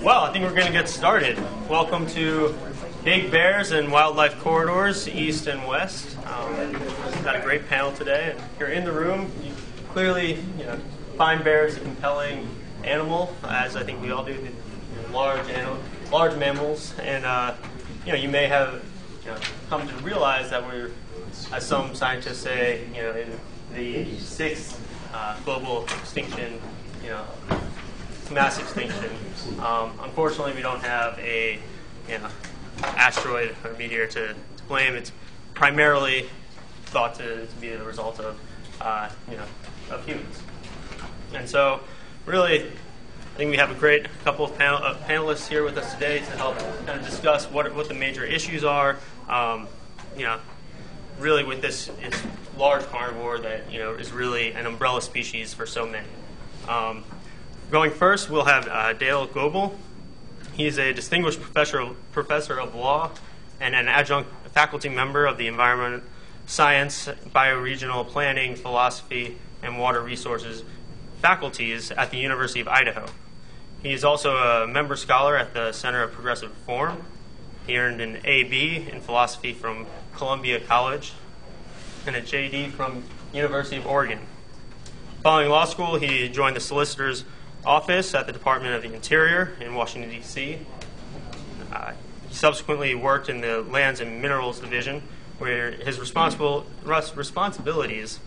Well, I think we're going to get started. Welcome to Big Bears and Wildlife Corridors, East and West. We've got a great panel today. And if you're in the room, you clearly find bears a compelling animal, as I think we all do, large mammals. And you may have come to realize that we're, as some scientists say, in the sixth global extinction, mass extinction. Unfortunately, we don't have a asteroid or meteor to blame. It's primarily thought to be the result of of humans. And so, really, I think we have a great couple of panelists here with us today to help kind of discuss what the major issues are. Really, with this large carnivore that is really an umbrella species for so many. Going first, we'll have Dale Goebel. He's a distinguished professor of law and an adjunct faculty member of the Environment Science, Bioregional Planning, Philosophy, and Water Resources faculties at the University of Idaho. He is also a member scholar at the Center of Progressive Reform. He earned an A.B. in philosophy from Columbia College and a J.D. from University of Oregon. Following law school, he joined the solicitor's office at the Department of the Interior in Washington, D.C. He subsequently worked in the Lands and Minerals Division, where his responsibilities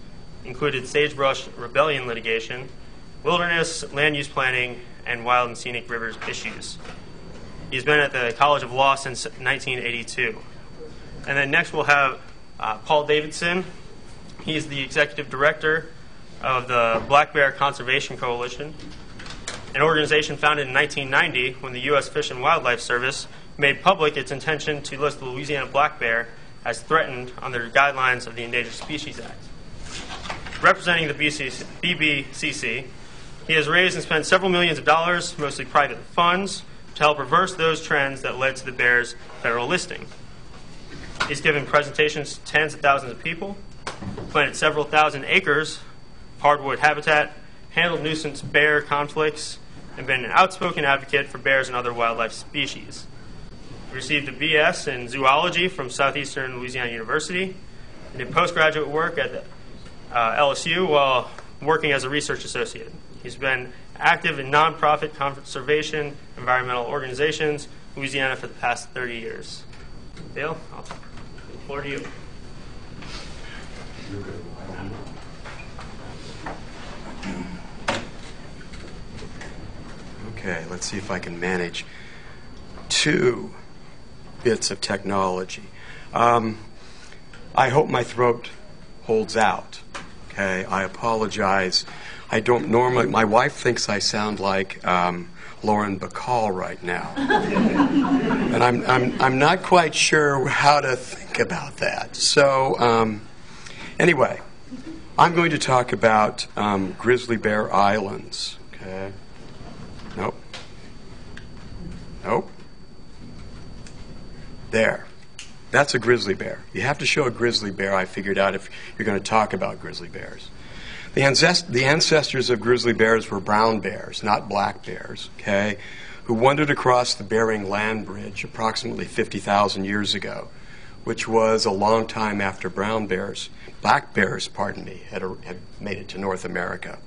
included sagebrush rebellion litigation, wilderness, land use planning, and wild and scenic rivers issues. He's been at the College of Law since 1982. And then next we'll have Paul Davidson. He's the executive director of the Black Bear Conservation Coalition, an organization founded in 1990 when the U.S. Fish and Wildlife Service made public its intention to list the Louisiana black bear as threatened under the guidelines of the Endangered Species Act. Representing the BBCC, he has raised and spent several millions of dollars, mostly private funds, to help reverse those trends that led to the bear's federal listing. He's given presentations to tens of thousands of people, planted several thousand acres of hardwood habitat, handled nuisance bear conflicts, and been an outspoken advocate for bears and other wildlife species. He received a B.S. in zoology from Southeastern Louisiana University and did postgraduate work at LSU while working as a research associate. He's been active in nonprofit conservation environmental organizations in Louisiana for the past 30 years. Dale, I'll give the floor to you. Okay, let's see if I can manage 2 bits of technology. I hope my throat holds out. Okay, I apologize. I don't normally. My wife thinks I sound like Lauren Bacall right now, and I'm not quite sure how to think about that. So anyway, I'm going to talk about Grizzly Bear Islands. Okay. Nope. There. That's a grizzly bear. You have to show a grizzly bear, I figured out, if you're going to talk about grizzly bears. The ancestors of grizzly bears were brown bears, not black bears, okay, who wandered across the Bering Land Bridge approximately 50,000 years ago, which was a long time after black bears, had made it to North America.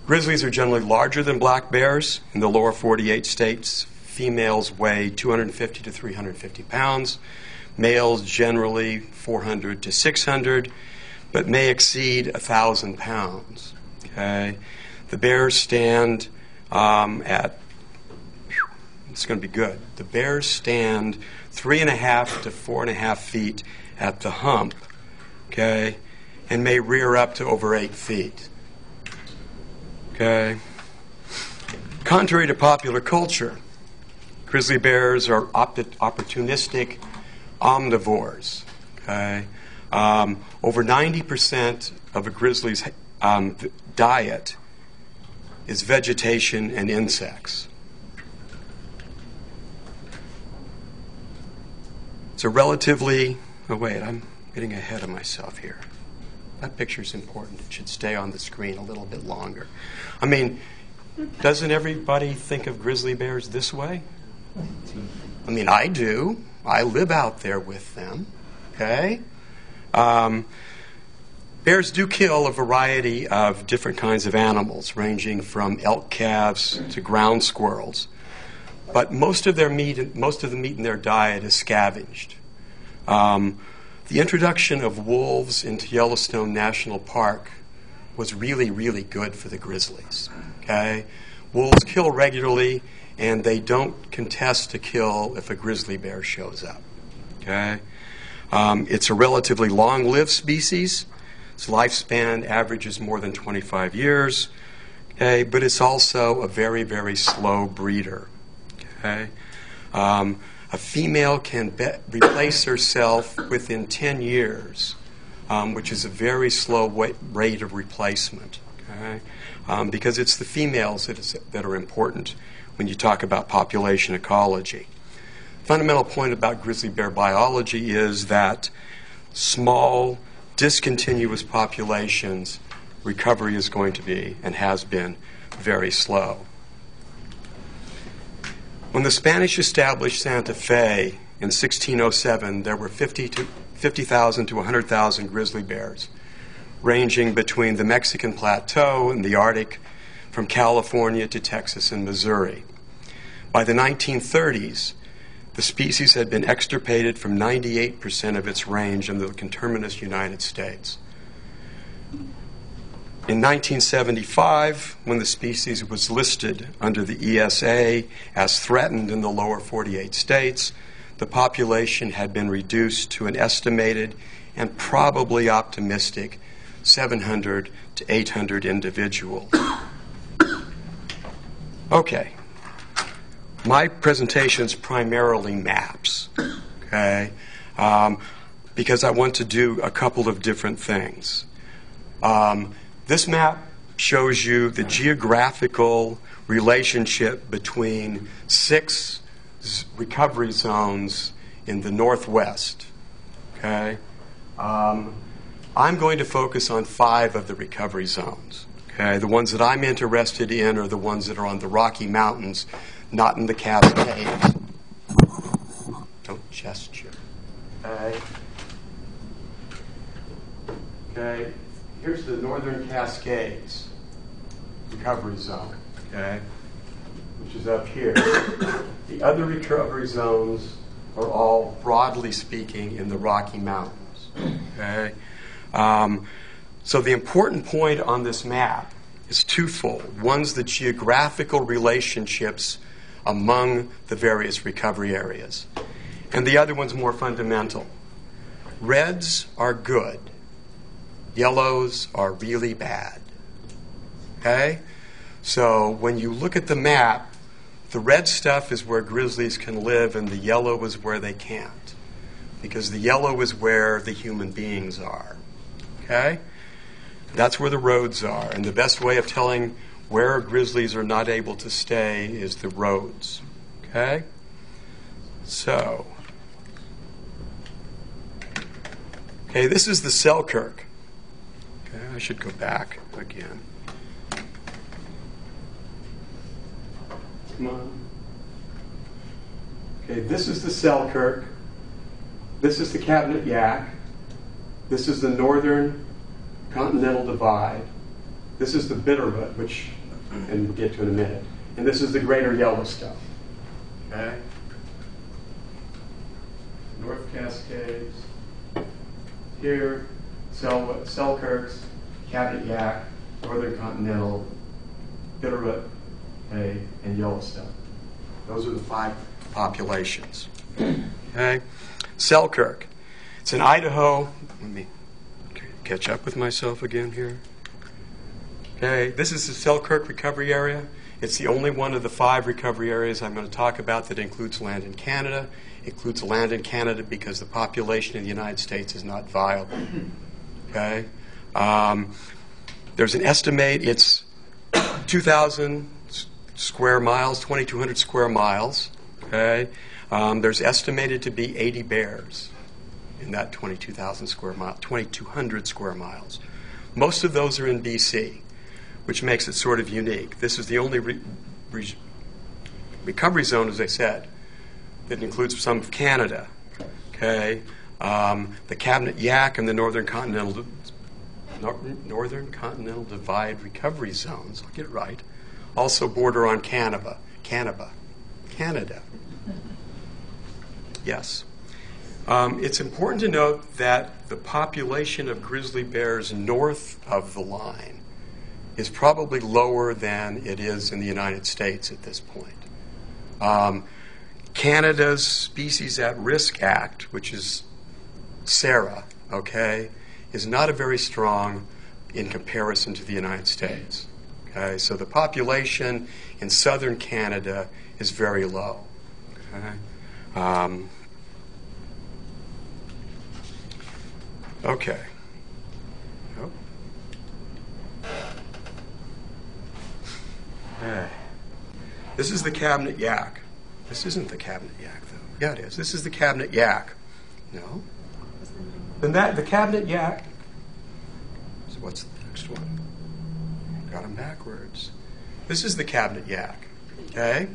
Grizzlies are generally larger than black bears. In the lower 48 states, females weigh 250 to 350 pounds. Males generally 400 to 600, but may exceed 1,000 pounds. Okay? The bears stand it's going to be good. The bears stand 3.5 to 4.5 feet at the hump, okay, and may rear up to over 8 feet. Okay. Contrary to popular culture, grizzly bears are opportunistic omnivores. Okay. Over 90% of a grizzly's diet is vegetation and insects. It's a relatively... Oh, wait, I'm getting ahead of myself here. That picture's important. It should stay on the screen a little bit longer. I mean, Doesn't everybody think of grizzly bears this way? I mean, I do. I live out there with them. Okay? Bears do kill a variety of different kinds of animals, ranging from elk calves to ground squirrels. But most of the meat in their diet is scavenged. The introduction of wolves into Yellowstone National Park was really, really good for the grizzlies. Okay? Wolves kill regularly, and they don't contest to kill if a grizzly bear shows up. Okay? It's a relatively long-lived species. Its lifespan averages more than 25 years. Okay? But it's also a very, very slow breeder. Okay? A female can replace herself within 10 years, which is a very slow rate of replacement. Okay? Because it's the females that are important when you talk about population ecology. Fundamental point about grizzly bear biology is that small, discontinuous populations, recovery is going to be, and has been, very slow. When the Spanish established Santa Fe in 1607, there were 50,000 to 100,000 grizzly bears, ranging between the Mexican Plateau and the Arctic, from California to Texas and Missouri. By the 1930s, the species had been extirpated from 98% of its range in the conterminous United States. In 1975, when the species was listed under the ESA as threatened in the lower 48 states, the population had been reduced to an estimated and probably optimistic 700 to 800 individuals. Okay. My presentation is primarily maps, okay, because I want to do a couple of different things. This map shows you the geographical relationship between 6 recovery zones in the Northwest. Okay? I'm going to focus on 5 of the recovery zones. Okay? The ones that I'm interested in are the ones that are on the Rocky Mountains, not in the Cascades. Don't gesture. Okay? Okay? Here's the Northern Cascades recovery zone, okay, which is up here. The other recovery zones are all, broadly speaking, in the Rocky Mountains, okay? So the important point on this map is twofold. One's the geographical relationships among the various recovery areas, and the other one's more fundamental. Reds are good. Yellows are really bad. Okay? So when you look at the map, the red stuff is where grizzlies can live and the yellow is where they can't. Because the yellow is where the human beings are. Okay? That's where the roads are. And the best way of telling where grizzlies are not able to stay is the roads. Okay? So, okay, this is the Selkirk. Okay, I should go back again. Come on. Okay, this is the Selkirk. This is the Cabinet Yaak. This is the Northern Continental Divide. This is the Bitterroot, which and we'll get to in a minute. And this is the Greater Yellowstone. Okay? North Cascades. Here, Selkirks, Cabinet Yaak, Northern Continental, Bitterroot, okay, and Yellowstone. Those are the 5 populations. Okay? Selkirk. It's in Idaho. Let me catch up with myself again here. Okay, this is the Selkirk recovery area. It's the only one of the 5 recovery areas I'm going to talk about that includes land in Canada. It includes land in Canada because the population in the United States is not viable. Okay? There's an estimate, it's 2,000 square miles, 2,200 square miles. Okay? There's estimated to be 80 bears in that 2,200 square miles. Most of those are in BC. which makes it sort of unique. This is the only recovery zone, as I said, that includes some of Canada. Okay, the Cabinet Yaak and the Northern Continental Divide recovery zones, I'll get it right, also border on Canada. Yes. It's important to note that the population of grizzly bears north of the line is probably lower than it is in the United States at this point. Canada's Species at Risk Act, which is SARA, okay, is not a very strong in comparison to the United States. Okay, so the population in southern Canada is very low. Okay. Okay. Oh. Okay. This is the Cabinet Yaak. This isn't the Cabinet Yaak, though. Yeah, it is. This is the Cabinet Yaak. No? Then the Cabinet Yaak. So what's the next one? Got them backwards. This is the Cabinet Yaak. Okay?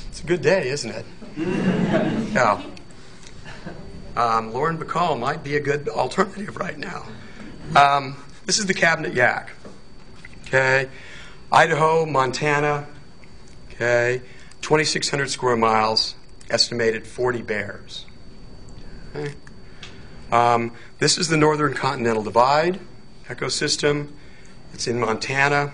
It's a good day, isn't it? Yeah. Lauren Bacall might be a good alternative right now. This is the Cabinet Yaak. Okay? Idaho, Montana. Okay? 2,600 square miles. Estimated 40 bears. Okay? This is the Northern Continental Divide ecosystem. It's in Montana.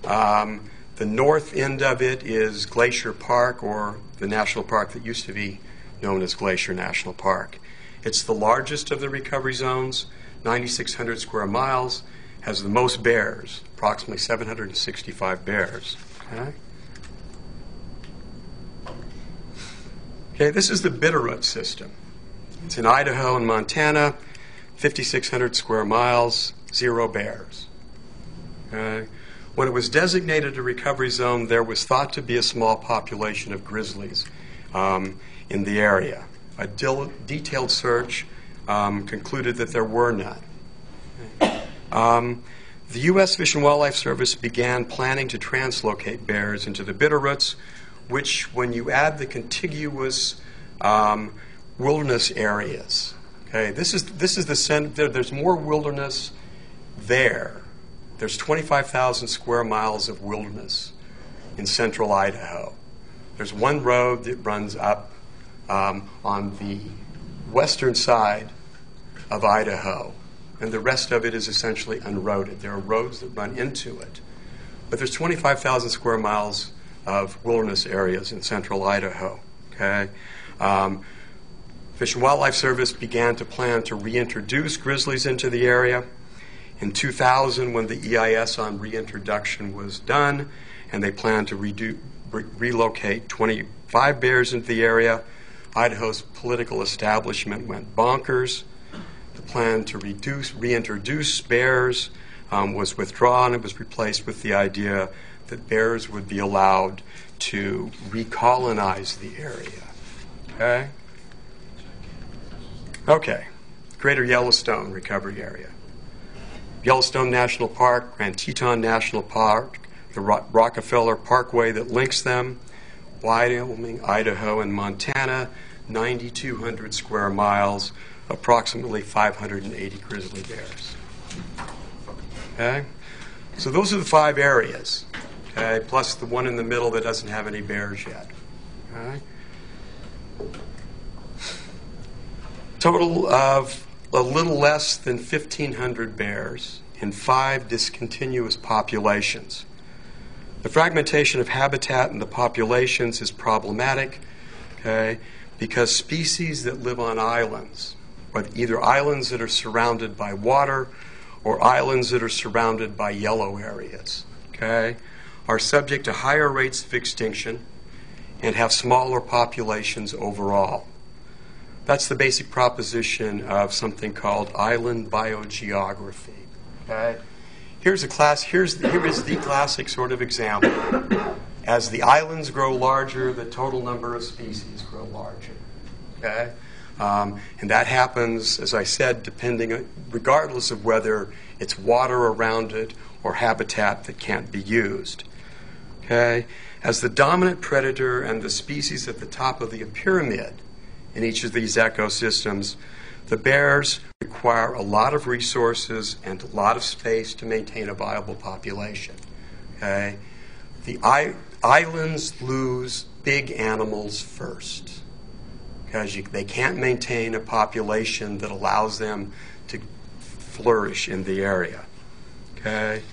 The north end of it is Glacier Park, or the national park that used to be known as Glacier National Park. It's the largest of the recovery zones, 9,600 square miles, has the most bears, approximately 765 bears. Okay? Okay, this is the Bitterroot system. It's in Idaho and Montana, 5,600 square miles, 0 bears. Okay? When it was designated a recovery zone, there was thought to be a small population of grizzlies in the area. A detailed search concluded that there were none. The U.S. Fish and Wildlife Service began planning to translocate bears into the Bitterroots, which, when you add the contiguous wilderness areas, okay, this is the center. There's more wilderness there. There's 25,000 square miles of wilderness in central Idaho. There's one road that runs up on the western side of Idaho, and the rest of it is essentially unroaded. There are roads that run into it. But there's 25,000 square miles of wilderness areas in central Idaho. Okay? Fish and Wildlife Service began to plan to reintroduce grizzlies into the area. In 2000, when the EIS on reintroduction was done, and they planned to relocate 25 bears into the area, Idaho's political establishment went bonkers. The plan to reintroduce bears was withdrawn. It was replaced with the idea that bears would be allowed to recolonize the area. Okay? Okay. Greater Yellowstone Recovery Area. Yellowstone National Park, Grand Teton National Park, the Rockefeller Parkway that links them, Wyoming, Idaho, and Montana, 9,200 square miles, approximately 580 grizzly bears. Okay? So those are the 5 areas, okay, plus the one in the middle that doesn't have any bears yet. Okay? Total of a little less than 1,500 bears in 5 discontinuous populations. The fragmentation of habitat in the populations is problematic, okay, because species that live on islands, or either islands that are surrounded by water or islands that are surrounded by yellow areas, okay, are subject to higher rates of extinction and have smaller populations overall. That's the basic proposition of something called island biogeography. Okay? Here is the classic sort of example. As the islands grow larger, the total number of species grow larger. Okay? And that happens, as I said, regardless of whether it's water around it or habitat that can't be used. Okay? As the dominant predator and the species at the top of the pyramid in each of these ecosystems, the bears require a lot of resources and a lot of space to maintain a viable population. Okay? The islands lose big animals first because they can't maintain a population that allows them to flourish in the area. Okay?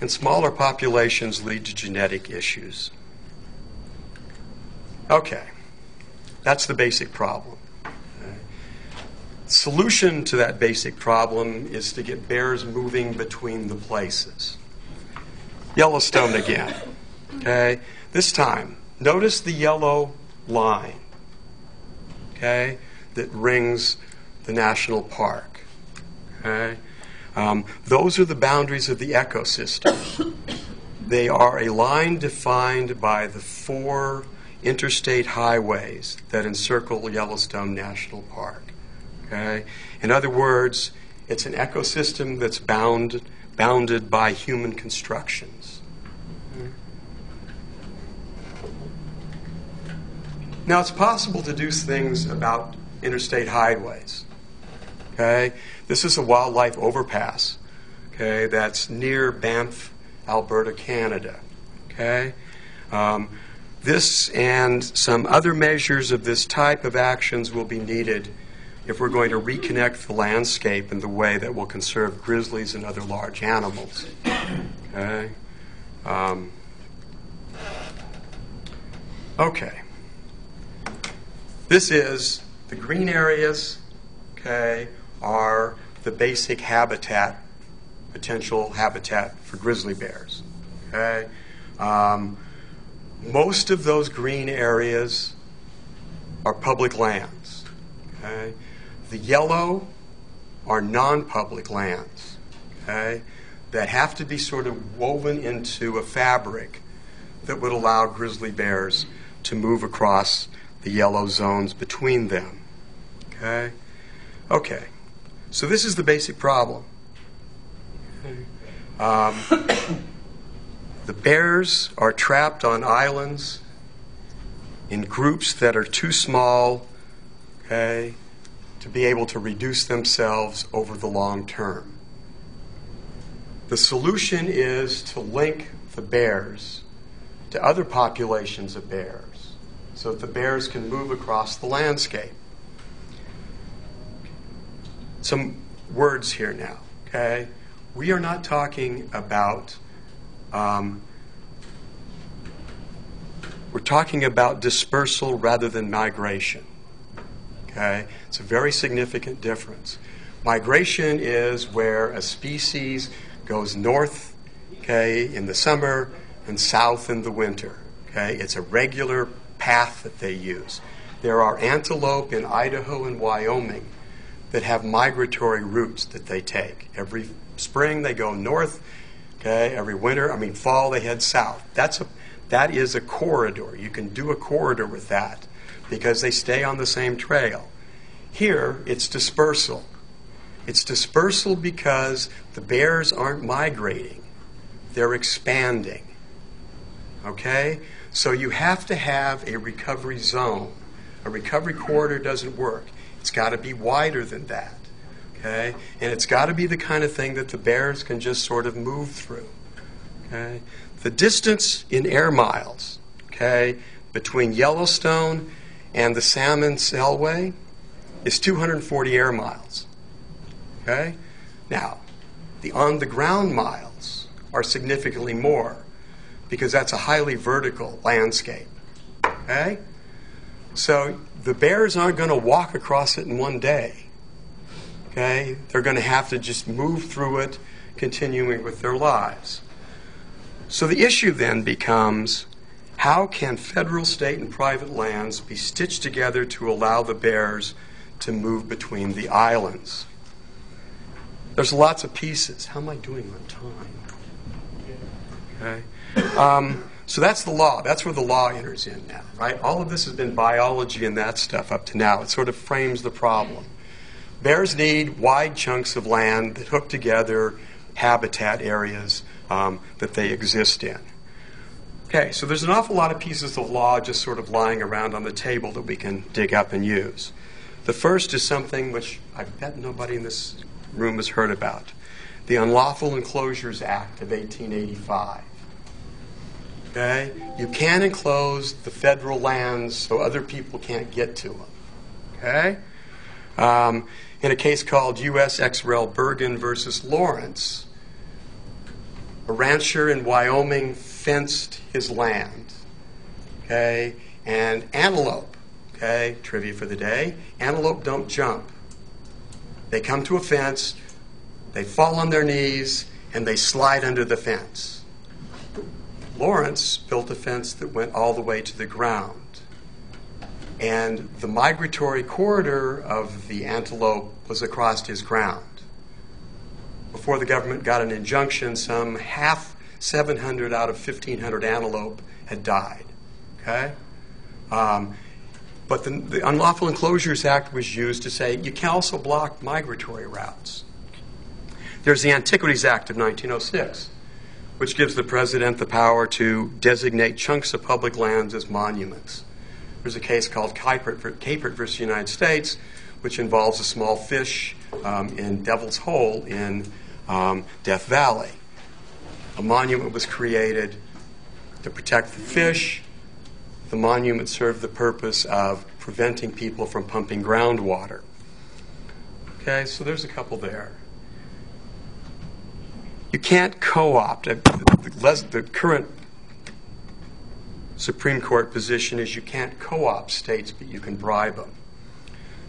And smaller populations lead to genetic issues. Okay, that's the basic problem. Okay. Solution to that basic problem is to get bears moving between the places. Yellowstone again. Okay, this time, notice the yellow line, okay, that rings the national park. Okay, those are the boundaries of the ecosystem. They are a line defined by the 4 interstate highways that encircle Yellowstone National Park. Okay, in other words, it's an ecosystem that's bounded by human constructions. Now, it's possible to do things about interstate highways. Okay? This is a wildlife overpass, okay, that's near Banff, Alberta, Canada. Okay? This and some other measures of this type of actions will be needed if we're going to reconnect the landscape in the way that will conserve grizzlies and other large animals. Okay? Okay. This is the green areas, okay, are the basic habitat, potential habitat for grizzly bears. Okay? Most of those green areas are public lands. Okay? The yellow are non-public lands, okay, that have to be sort of woven into a fabric that would allow grizzly bears to move across the yellow zones between them. Okay? Okay. So this is the basic problem. The bears are trapped on islands in groups that are too small, okay, to be able to reduce themselves over the long term. The solution is to link the bears to other populations of bears so that the bears can move across the landscape. Some words here now, okay? We are not talking about, we're talking about dispersal rather than migration, okay? It's a very significant difference. Migration is where a species goes north, okay, in the summer and south in the winter, okay? It's a regular path that they use. There are antelope in Idaho and Wyoming that have migratory routes that they take. Every spring they go north, okay, every fall they head south. That is a corridor. You can do a corridor with that because they stay on the same trail. Here, it's dispersal. It's dispersal because the bears aren't migrating. They're expanding. Okay? So you have to have a recovery zone. A recovery corridor doesn't work. It's got to be wider than that. Okay? And it's got to be the kind of thing that the bears can just sort of move through. Okay? The distance in air miles, okay, between Yellowstone and the Salmon Selway is 240 air miles. Okay? Now, the on-the-ground miles are significantly more because that's a highly vertical landscape. Okay? So the bears aren't going to walk across it in one day. Okay? They're going to have to just move through it, continuing with their lives. So the issue then becomes, how can federal, state, and private lands be stitched together to allow the bears to move between the islands? There's lots of pieces. How am I doing on time? Okay. So that's the law. That's where the law enters in now, right? All of this has been biology and that stuff up to now. It sort of frames the problem. Bears need wide chunks of land that hook together habitat areas that they exist in. Okay, so there's an awful lot of pieces of law just sort of lying around on the table that we can dig up and use. The first is something which I bet nobody in this room has heard about, the Unlawful Enclosures Act of 1885. Okay? You can't enclose the federal lands so other people can't get to them. Okay? In a case called U.S. ex rel. Bergen versus Lawrence, a rancher in Wyoming fenced his land. Okay? And antelope, okay, trivia for the day, antelope don't jump. They come to a fence, they fall on their knees, and they slide under the fence. Lawrence built a fence that went all the way to the ground. And the migratory corridor of the antelope was across his ground. Before the government got an injunction, some 700 out of 1,500 antelope had died. Okay? But the Unlawful Enclosures Act was used to say you can also block migratory routes. There's the Antiquities Act of 1906, which gives the president the power to designate chunks of public lands as monuments. There's a case called Capert versus United States, which involves a small fish in Devil's Hole in Death Valley. A monument was created to protect the fish. The monument served the purpose of preventing people from pumping groundwater. Okay, so there's a couple there. You can't co-opt. The current Supreme Court position is you can't co-opt states, but you can bribe them.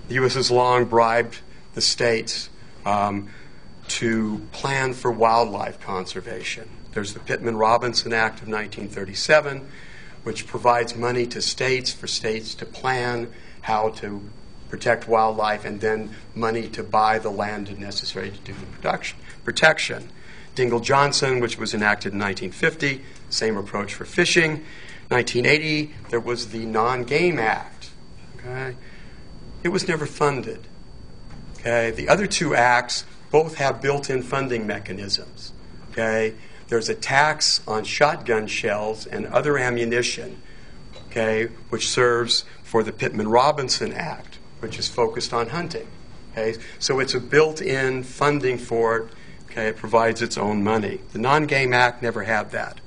The U.S. has long bribed the states to plan for wildlife conservation. There's the Pittman-Robertson Act of 1937, which provides money to states for states to plan how to protect wildlife and then money to buy the land necessary to do the protection. Dingell-Johnson, which was enacted in 1950, same approach for fishing. 1980, there was the Non-Game Act. Okay? It was never funded. Okay? The other two acts both have built-in funding mechanisms. Okay? There's a tax on shotgun shells and other ammunition, okay, which serves for the Pittman-Robertson Act, which is focused on hunting. Okay? So it's a built-in funding for it. Okay? It provides its own money. The Non-Game Act never had that.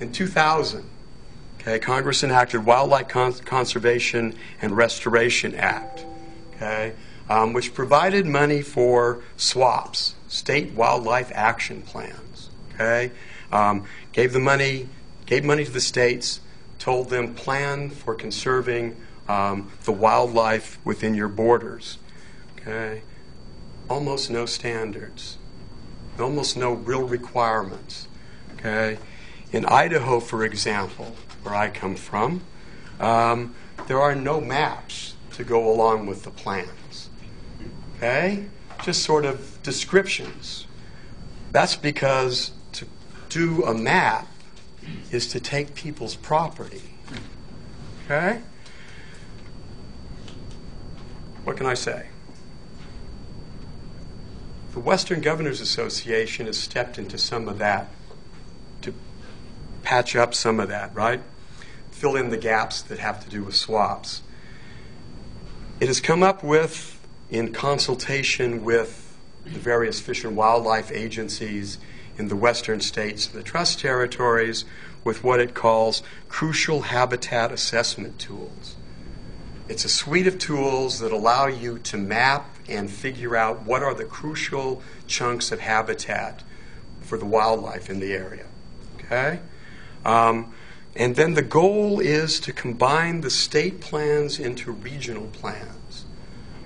In 2000, okay, Congress enacted Wildlife Conservation and Restoration Act, okay, which provided money for SWAPs, State Wildlife Action Plans. Okay, gave money to the states, told them plan for conserving the wildlife within your borders. Okay, almost no standards, almost no real requirements. Okay, in Idaho, for example, where I come from, there are no maps to go along with the plans. Okay, just sort of descriptions. That's because to do a map is to take people's property. Okay? What can I say? The Western Governors Association has stepped into some of that to patch up some of that, right? Fill in the gaps that have to do with swaps. It has come up with, in consultation with the various fish and wildlife agencies in the western states and the trust territories, with what it calls crucial habitat assessment tools. It's a suite of tools that allow you to map and figure out what are the crucial chunks of habitat for the wildlife in the area. Okay? And then the goal is to combine the state plans into regional plans.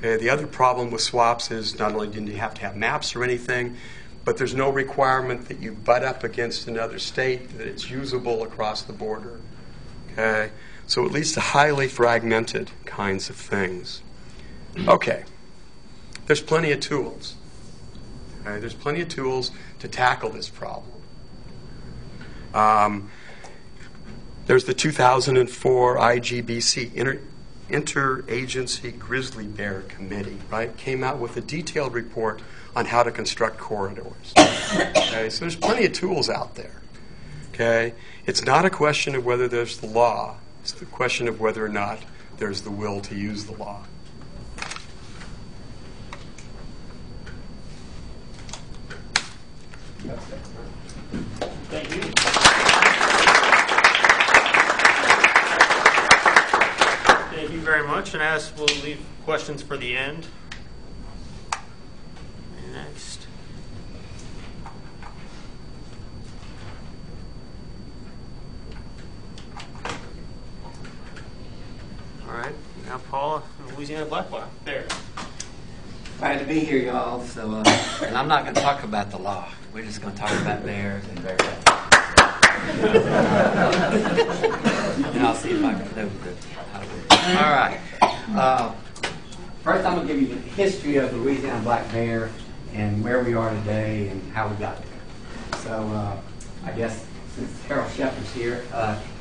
The other problem with swaps is not only do you have to have maps or anything, but there's no requirement that you butt up against another state, that it's usable across the border. Okay? So it leads to highly fragmented kinds of things. Okay. There's plenty of tools. Okay? There's plenty of tools to tackle this problem. There's the 2004 IGBC, Interagency Grizzly Bear Committee, right? Came out with a detailed report on how to construct corridors. Okay, so there's plenty of tools out there. Okay, it's not a question of whether there's the law. It's the question of whether or not there's the will to use the law. Thank you. Thank you very much. And as we'll leave questions for the end. Next. All right. Now, Paula, Louisiana Black Bear. Glad to be here, y'all. So, and I'm not going to talk about the law. We're just going to talk about bears and bear cats. And I'll see if I can do how to do it. All right. First, I'm going to give you the history of the Louisiana black bear and where we are today and how we got there. So, I guess since Harold Shepard's here,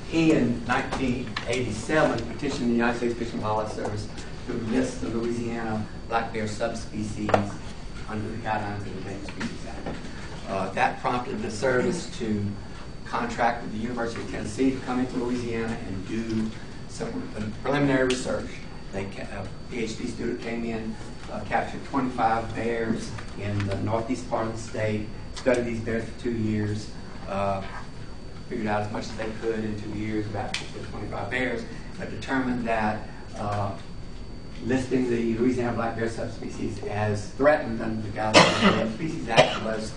he in 1987 petitioned the United States Fish and Wildlife Service to list the Louisiana black bear subspecies under the guidelines of the Endangered Species Act. That prompted the service to contract with the University of Tennessee to come into Louisiana and do some preliminary research. A PhD student came in, captured 25 bears in the northeast part of the state, studied these bears for 2 years, figured out as much as they could in 2 years about the 25 bears, but determined that listing the Louisiana black bear subspecies as threatened under the guidelines of the Endangered Species Act was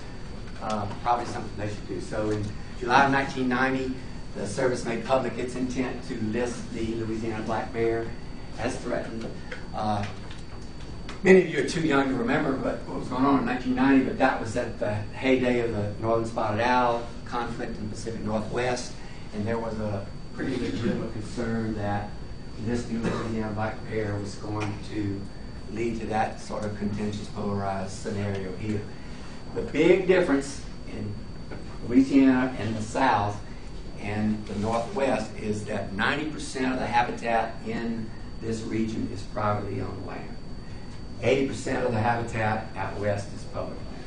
probably something they should do. So in July of 1990, the service made public its intent to list the Louisiana black bear as threatened. Many of you are too young to remember what was going on in 1990, but that was at the heyday of the northern spotted owl conflict in the Pacific Northwest, and there was a pretty legitimate concern that listing the Louisiana black bear was going to lead to that sort of contentious, polarized scenario here. The big difference in Louisiana and the South and the Northwest is that 90% of the habitat in this region is privately owned land. 80% of the habitat out west is public land.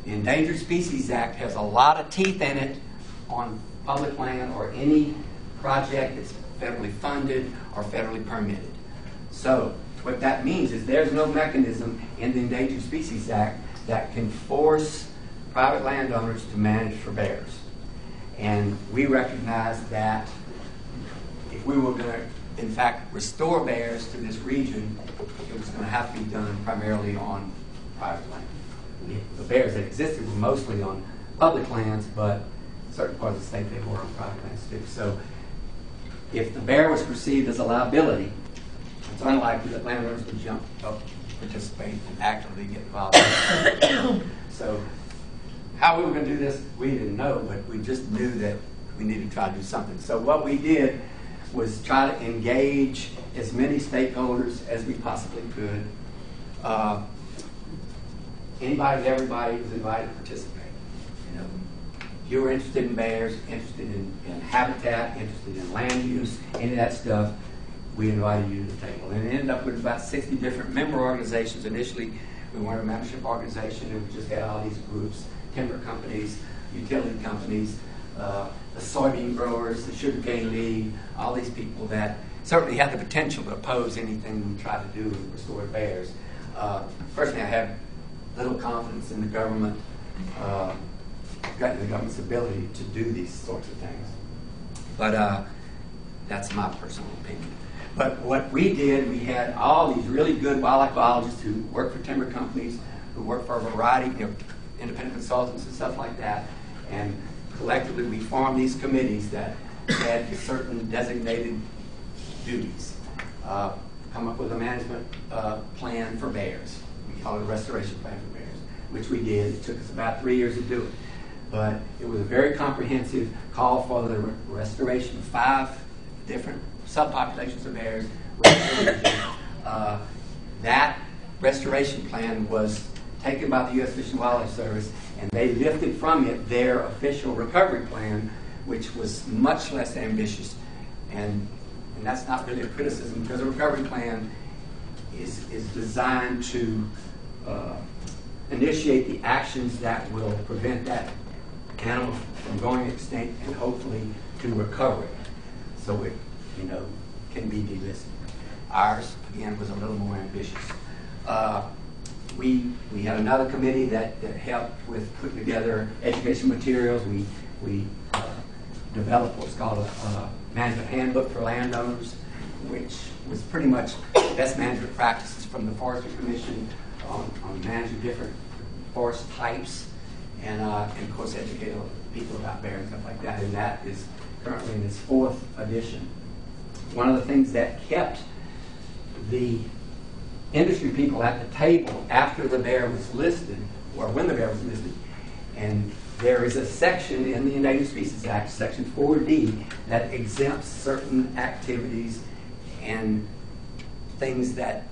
The Endangered Species Act has a lot of teeth in it on public land or any project that's federally funded or federally permitted. So what that means is there's no mechanism in the Endangered Species Act that can force private landowners to manage for bears. And we recognize that if we were going to, in fact, restore bears to this region, it was going to have to be done primarily on private land. The bears that existed were mostly on public lands, but certain parts of the state they were on private lands too. So if the bear was perceived as a liability, it's unlikely that landowners would jump up, participate, and actively get involved. So how we were going to do this, we didn't know, but we just knew that we needed to try to do something. So what we did was try to engage as many stakeholders as we possibly could. Anybody and everybody was invited to participate. You know, if you were interested in bears, interested in habitat, interested in land use, any of that stuff, we invited you to the table. And it ended up with about 60 different member organizations. Initially, we weren't a membership organization, and we just had all these groups, timber companies, utility companies, the soybean growers, the sugarcane league, all these people that certainly had the potential to oppose anything we tried to do with restored bears. Personally, I have little confidence in the government, the government's ability to do these sorts of things. But that's my personal opinion. But what we did, we had all these really good wildlife biologists who work for timber companies, who work for a variety of independent consultants and stuff like that, and collectively we formed these committees that had certain designated duties. Come up with a management plan for bears. We call it a restoration plan for bears, which we did. It took us about 3 years to do it. But it was a very comprehensive call for the restoration of 5 different subpopulations of bears. That restoration plan was taken by the U.S. Fish and Wildlife Service, and they lifted from it their official recovery plan, which was much less ambitious And that's not really a criticism, because a recovery plan is designed to initiate the actions that will prevent that animal from going extinct and hopefully to recover it, so it, can be delisted. Ours, again, was a little more ambitious. We had another committee that helped with putting together education materials. We developed what's called a management handbook for landowners, which was pretty much best management practices from the Forestry Commission on managing different forest types, and of course educate people about bears and stuff like that. And that is currently in its 4th edition. One of the things that kept the industry people at the table after the bear was listed, or when the bear was listed, and there is a section in the Endangered Species Act, Section 4D, that exempts certain activities and things that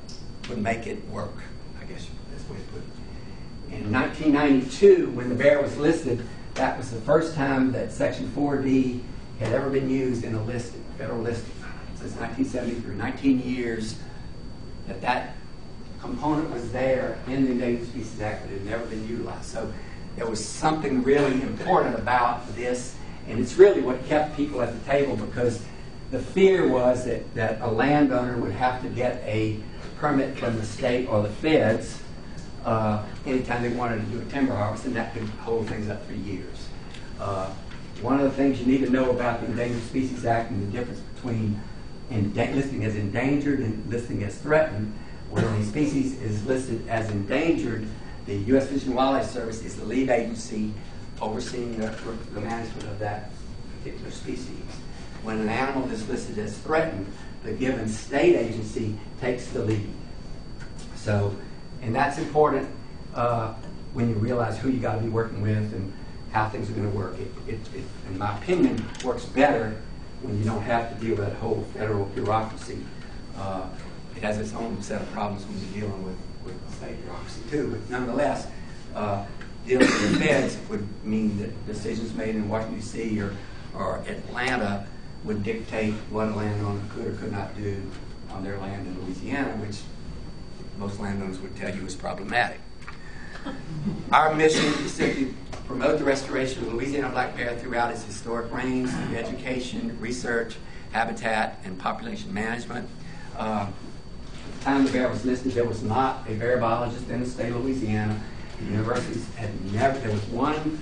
would make it work, I guess that's the way to put it. In 1992, when the bear was listed, that was the first time that Section 4D had ever been used in a listing, federal listing. Since 1973, 19 years that component was there in the Endangered Species Act, but it had never been utilized. So there was something really important about this, and it's really what kept people at the table, because the fear was that a landowner would have to get a permit from the state or the feds anytime they wanted to do a timber harvest, and that could hold things up for years. One of the things you need to know about the Endangered Species Act and the difference between listing as endangered and listing as threatened. When a species is listed as endangered, the U.S. Fish and Wildlife Service is the lead agency overseeing the management of that particular species. When an animal is listed as threatened, the given state agency takes the lead. So, and that's important when you realize who you got to be working with and how things are going to work. It, in my opinion, works better when you don't have to deal with that whole federal bureaucracy. It has its own set of problems when you're dealing with state bureaucracy too, but nonetheless, dealing with the feds would mean that decisions made in Washington, D.C. or Atlanta would dictate what a landowner could or could not do on their land in Louisiana, which most landowners would tell you is problematic. Our mission is to promote the restoration of the Louisiana black bear throughout its historic range through education, research, habitat, and population management. At the time the bear was listed, there was not a bear biologist in the state of Louisiana. The universities had never, there was one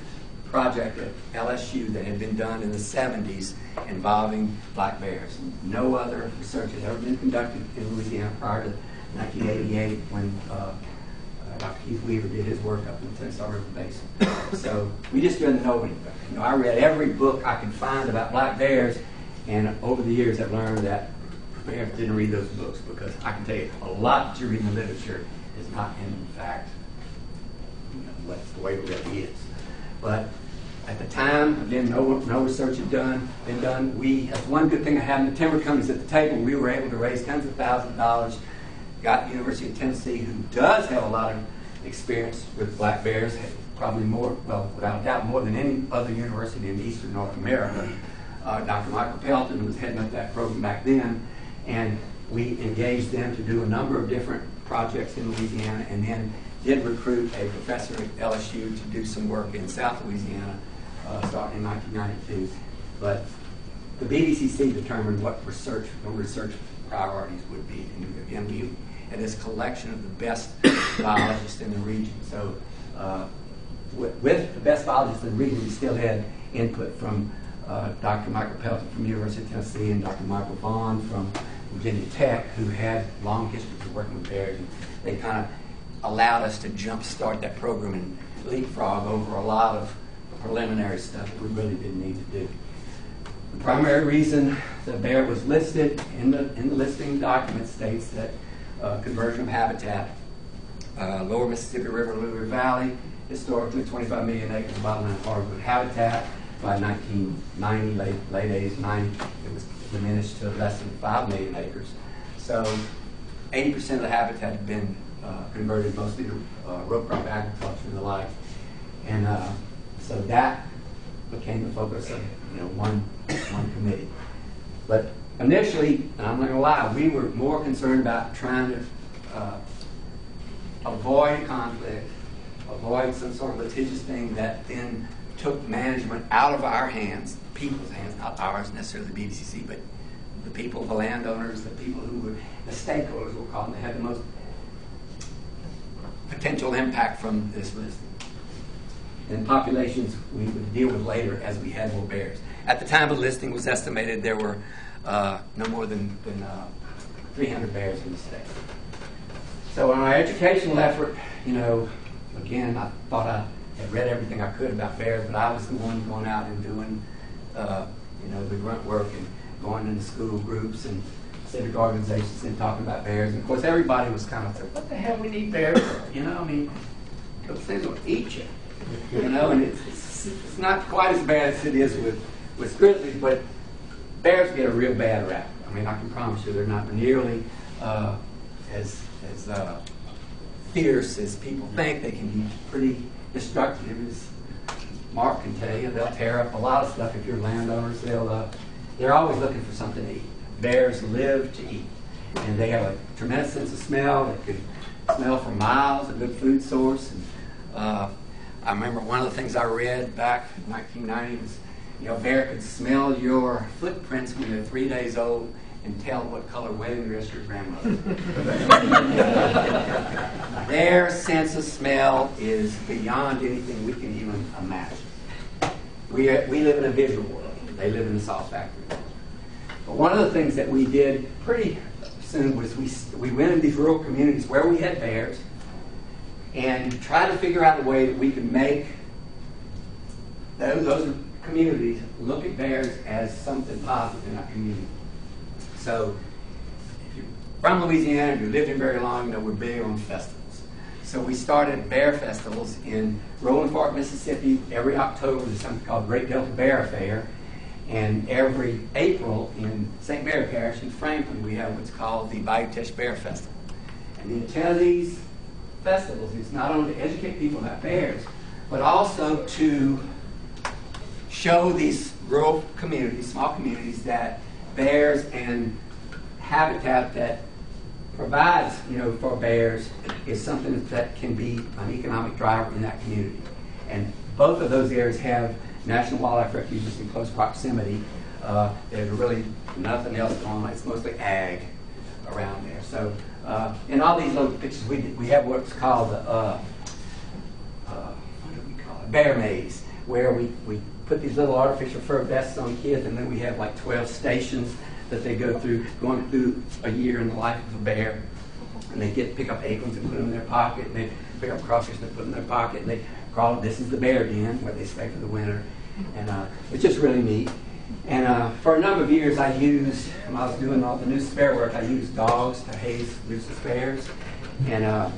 project at LSU that had been done in the 70s involving black bears. No other research had ever been conducted in Louisiana prior to 1988 when Dr. Keith Weaver did his work up in the Tennessee River Basin. So we just didn't know anything. I read every book I could find about black bears, and over the years I've learned that parents didn't read those books, because I can tell you a lot that you read in the literature is not in fact what's the way it really is. But at the time, again, no research had been done. That's one good thing I had in the timber companies at the table. We were able to raise tens of thousands of dollars. Got the University of Tennessee, who does have a lot of experience with black bears, probably more, well, without a doubt, more than any other university in eastern North America. Dr. Michael Pelton was heading up that program back then, and we engaged them to do a number of different projects in Louisiana, and then did recruit a professor at LSU to do some work in South Louisiana starting in 1992. But the BDCC determined what research priorities would be. And again, we had this collection of the best biologists in the region. So with the best biologists in the region, we still had input from Dr. Michael Pelton from the University of Tennessee and Dr. Michael Vaughn from Virginia Tech, who had long histories of working with bears. And they kind of allowed us to jumpstart that program and leapfrog over a lot of preliminary stuff that we really didn't need to do. The primary reason the bear was listed in the listing document states that conversion of habitat, lower Mississippi River, Louis Valley, historically 25 million acres of bottomland hardwood habitat. By 1990, late 80s, 90, it was diminished to less than 5 million acres. So 80% of the habitat had been converted mostly to row crop agriculture and the like. And so that became the focus of one committee. But initially, and I'm not going to lie, we were more concerned about trying to avoid conflict, avoid some sort of litigious thing that then took management out of our hands, people's hands, not ours necessarily, the BDCC, but the people, the landowners, the people who were, the stakeholders, we'll call them, that had the most potential impact from this listing. And populations we would deal with later as we had more bears. At the time of the listing, it was estimated there were no more than 300 bears in the state. So in our educational effort, you know, again, I thought I had read everything I could about bears, but I was the one going out and doing, you know, the grunt work and going into school groups and civic organizations and talking about bears. And of course, everybody was kind of like, what the hell we need bears for? You know, I mean, those things will eat you. You know, and it's not quite as bad as it is with grizzlies, but bears get a real bad rap. I mean, I can promise you they're not nearly as fierce as people think. They can be pretty destructive, as Mark can tell you. They'll tear up a lot of stuff if you're landowners. They're always looking for something to eat. Bears live to eat, and they have a tremendous sense of smell. They can smell for miles, a good food source. And, I remember one of the things I read back in 1990 was, you know, a bear could smell your footprints when they're 3 days old and tell what color wedding dress your grandmother. Their sense of smell is beyond anything we can even imagine. We live in a visual world. They live in the salt factory. But one of the things that we did pretty soon was we went in these rural communities where we had bears and tried to figure out a way that we could make those communities look at bears as something positive in our community. So if you're from Louisiana, if you lived here very long, you know we're big on festivals. So we started bear festivals in Roland Park, Mississippi. Every October there's something called Great Delta Bear Fair. And every April in St. Mary Parish in Franklin, we have what's called the Bayou Teche Bear Festival. And the intent of these festivals is not only to educate people about bears, but also to show these rural communities, small communities, that bears and habitat that provides, you know, for bears is something that can be an economic driver in that community. And both of those areas have national wildlife refuges in close proximity. There's really nothing else going on. It's mostly ag around there. So in all these little pictures, we have what's called what do we call it? Bear maze, where we put these little artificial fur vests on kids, and then we have like 12 stations that they go through, going through a year in the life of a bear. And they pick up acorns and put them in their pocket, and they pick up crawfish and they put them in their pocket, and they crawl. This is the bear den where they stay for the winter. And it's just really neat. And for a number of years, I used, when I was doing all the nuisance bear work, I used dogs to haze nuisance bears. And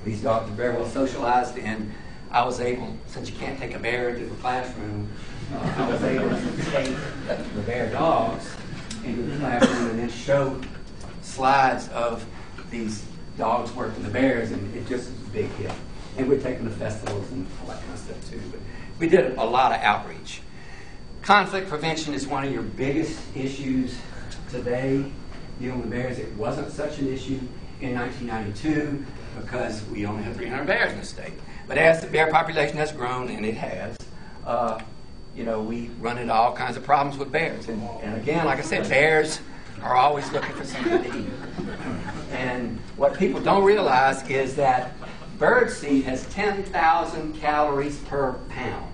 these dogs are very well socialized, and I was able, since you can't take a bear into the classroom, I was able to take the bear dogs into the classroom and then show slides of these dogs working the bears, and it just was a big hit. And we're taking the festivals and all that kind of stuff too. But we did a lot of outreach. Conflict prevention is one of your biggest issues today, dealing with bears. It wasn't such an issue in 1992 because we only had 300 bears in the state. But as the bear population has grown, and it has, you know, we run into all kinds of problems with bears. And again, like I said, bears are always looking for something to eat. And what people don't realize is that birdseed has 10,000 calories per pound.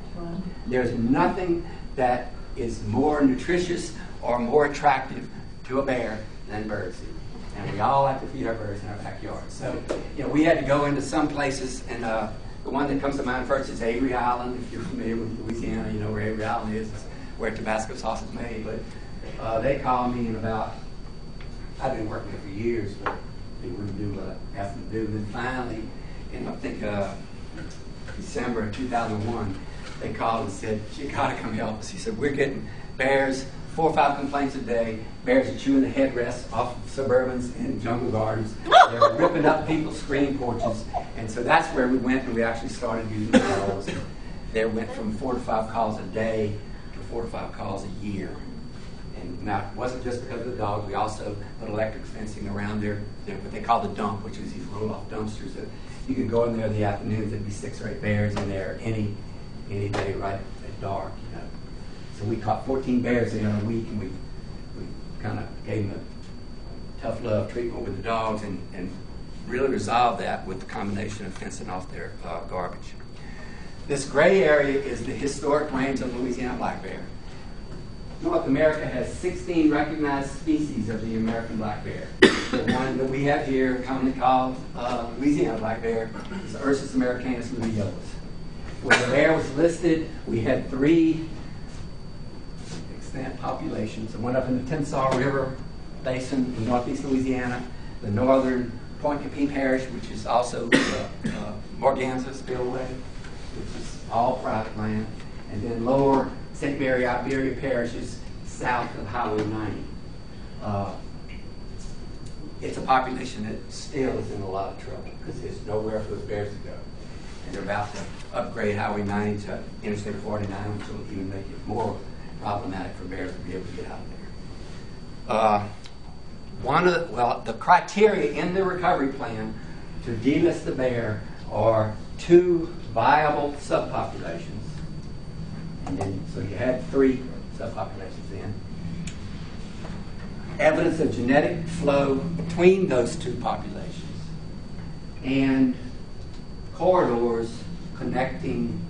There's nothing that is more nutritious or more attractive to a bear than birdseed. And we all have to feed our birds in our backyard. So, you know, we had to go into some places, and the one that comes to mind first is Avery Island. If you're familiar with Louisiana, you know where Avery Island is. It's where Tabasco sauce is made. But they called me in about, I've been working there for years, but they wouldn't do what I asked them to do. And then finally, in I think December of 2001, they called and said, "You got to come help us." He said, "We're getting bears, 4 or 5 complaints a day. Bears are chewing the headrests off of Suburbans and Jungle Gardens. They're ripping up people's screen porches." And so that's where we went, and we actually started using calls. There went from 4 to 5 calls a day to 4 to 5 calls a year. And Now, it wasn't just because of the dogs. We also put electric fencing around what they call the dump, which is these roll-off dumpsters. That you could go in there in the afternoons. There'd be 6 or 8 bears in there any day right at dark. You know. So we caught 14 bears in a week, and we kind of gave them a tough love treatment with the dogs, and really resolved that with the combination of fencing off their garbage. This gray area is the historic range of Louisiana black bear. North America has 16 recognized species of the American black bear. The one that we have here, commonly called Louisiana black bear, is Ursus americanus luteolus. When the bear was listed, we had 3 extant populations. One up in the Tensas River Basin in northeast Louisiana, the northern Point Capine Parish, which is also Morganza Spillway, which is all private land, and then lower St. Mary Iberia parishes south of Highway 90. It's a population that still is in a lot of trouble because there's nowhere for those bears to go. And they're about to upgrade Highway 90 to Interstate 49, which will even make it more problematic for bears to be able to get out there. The criteria in the recovery plan to delist the bear are 2 viable subpopulations. And then, so you had 3 subpopulations then. Evidence of genetic flow between those 2 populations. And corridors connecting